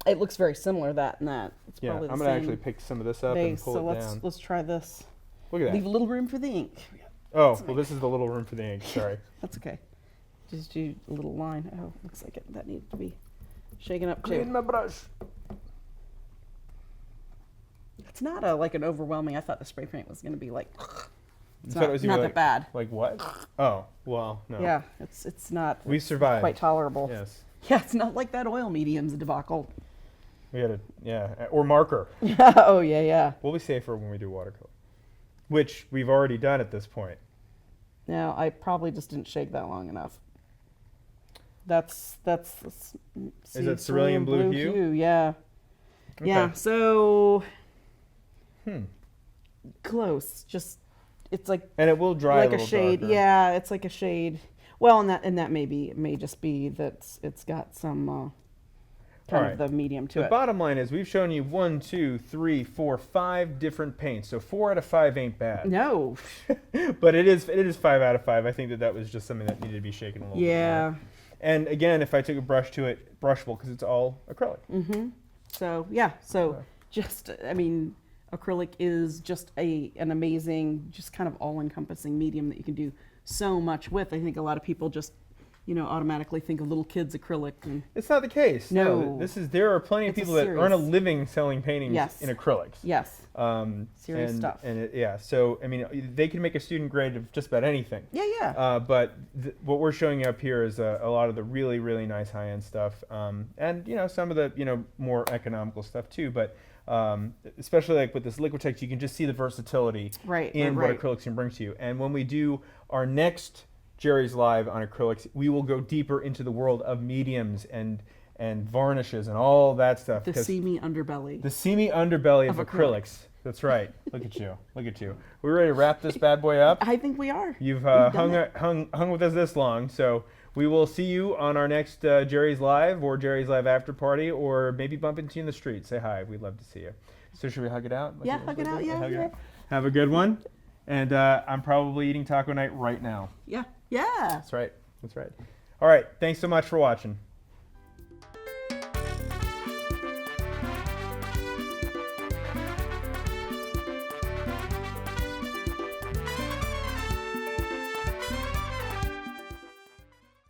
Speaker 2: It looks very similar, that and that. It's
Speaker 1: Yeah,
Speaker 2: probably the
Speaker 1: I'm gonna
Speaker 2: same
Speaker 1: actually pick some of this up and
Speaker 2: base.
Speaker 1: pull
Speaker 2: So
Speaker 1: it down.
Speaker 2: let's try this.
Speaker 1: Look at that.
Speaker 2: Leave a little room for the ink.
Speaker 1: Oh, well, this is the little room for the ink. Sorry.
Speaker 2: That's okay. Just do a little line. Oh, looks like that needs to be shaken up
Speaker 1: Clean
Speaker 2: too.
Speaker 1: my brush.
Speaker 2: It's not like an overwhelming. I thought the spray paint was going to be like. It's
Speaker 1: thought it
Speaker 2: not,
Speaker 1: was
Speaker 2: not
Speaker 1: gonna be
Speaker 2: that bad.
Speaker 1: Like what? Oh, well, no.
Speaker 2: Yeah, it's not.
Speaker 1: We
Speaker 2: it's
Speaker 1: survived.
Speaker 2: Quite tolerable.
Speaker 1: Yes.
Speaker 2: Yeah, it's not like that oil medium's debacle.
Speaker 1: We had or marker.
Speaker 2: Oh yeah.
Speaker 1: We'll be safer when we do watercolor, which we've already done at this point.
Speaker 2: Now I probably just didn't shake that long enough. That's
Speaker 1: Is that cerulean blue hue?
Speaker 2: Yeah.
Speaker 1: Okay.
Speaker 2: Yeah. So close. Just it's like
Speaker 1: And it will dry
Speaker 2: like
Speaker 1: a little
Speaker 2: shade.
Speaker 1: darker.
Speaker 2: Yeah, it's like a shade. Well, and that may just be that it's got some kind
Speaker 1: Alright.
Speaker 2: of the medium to
Speaker 1: The
Speaker 2: it.
Speaker 1: bottom line is we've shown you 1, 2, 3, 4, 5 different paints. So 4 out of 5 ain't bad.
Speaker 2: No.
Speaker 1: But it is 5 out of 5. I think that was just something that needed to be shaken a little bit
Speaker 2: Yeah.
Speaker 1: more. And again, if I took a brush to it, brushable because it's all acrylic.
Speaker 2: So yeah. So just acrylic is just an amazing, just kind of all-encompassing medium that you can do so much with. I think a lot of people just, automatically think of little kids acrylic. And
Speaker 1: It's not the case.
Speaker 2: No.
Speaker 1: There are plenty of
Speaker 2: It's a
Speaker 1: people that earn a
Speaker 2: series.
Speaker 1: living selling paintings
Speaker 2: Yes.
Speaker 1: in acrylics.
Speaker 2: yes. Serious
Speaker 1: and,
Speaker 2: stuff.
Speaker 1: And so they can make a student grade of just about anything.
Speaker 2: Yeah.
Speaker 1: But what we're showing you up here is a lot of the really, really nice high-end stuff, and some of the more economical stuff too. But especially like with this Liquitex, you can just see the versatility in what acrylics can bring to you. And when we do our next Jerry's Live on acrylics, we will go deeper into the world of mediums and varnishes and all that stuff.
Speaker 2: The seamy underbelly.
Speaker 1: The seamy underbelly of acrylics. That's right. Look at you. Look at you. We're ready to wrap this bad boy up.
Speaker 2: I think we are.
Speaker 1: You've
Speaker 2: done
Speaker 1: hung with us this long, so we will see you on our next Jerry's Live or Jerry's Live after party, or maybe bump into you in the street. Say hi. We'd love to see you. So should we hug it out?
Speaker 2: Yeah, hug it out. Yeah.
Speaker 1: Have a good one. And I'm probably eating taco night right now.
Speaker 2: Yeah. Yeah.
Speaker 1: That's right. That's right. All right. Thanks so much for watching.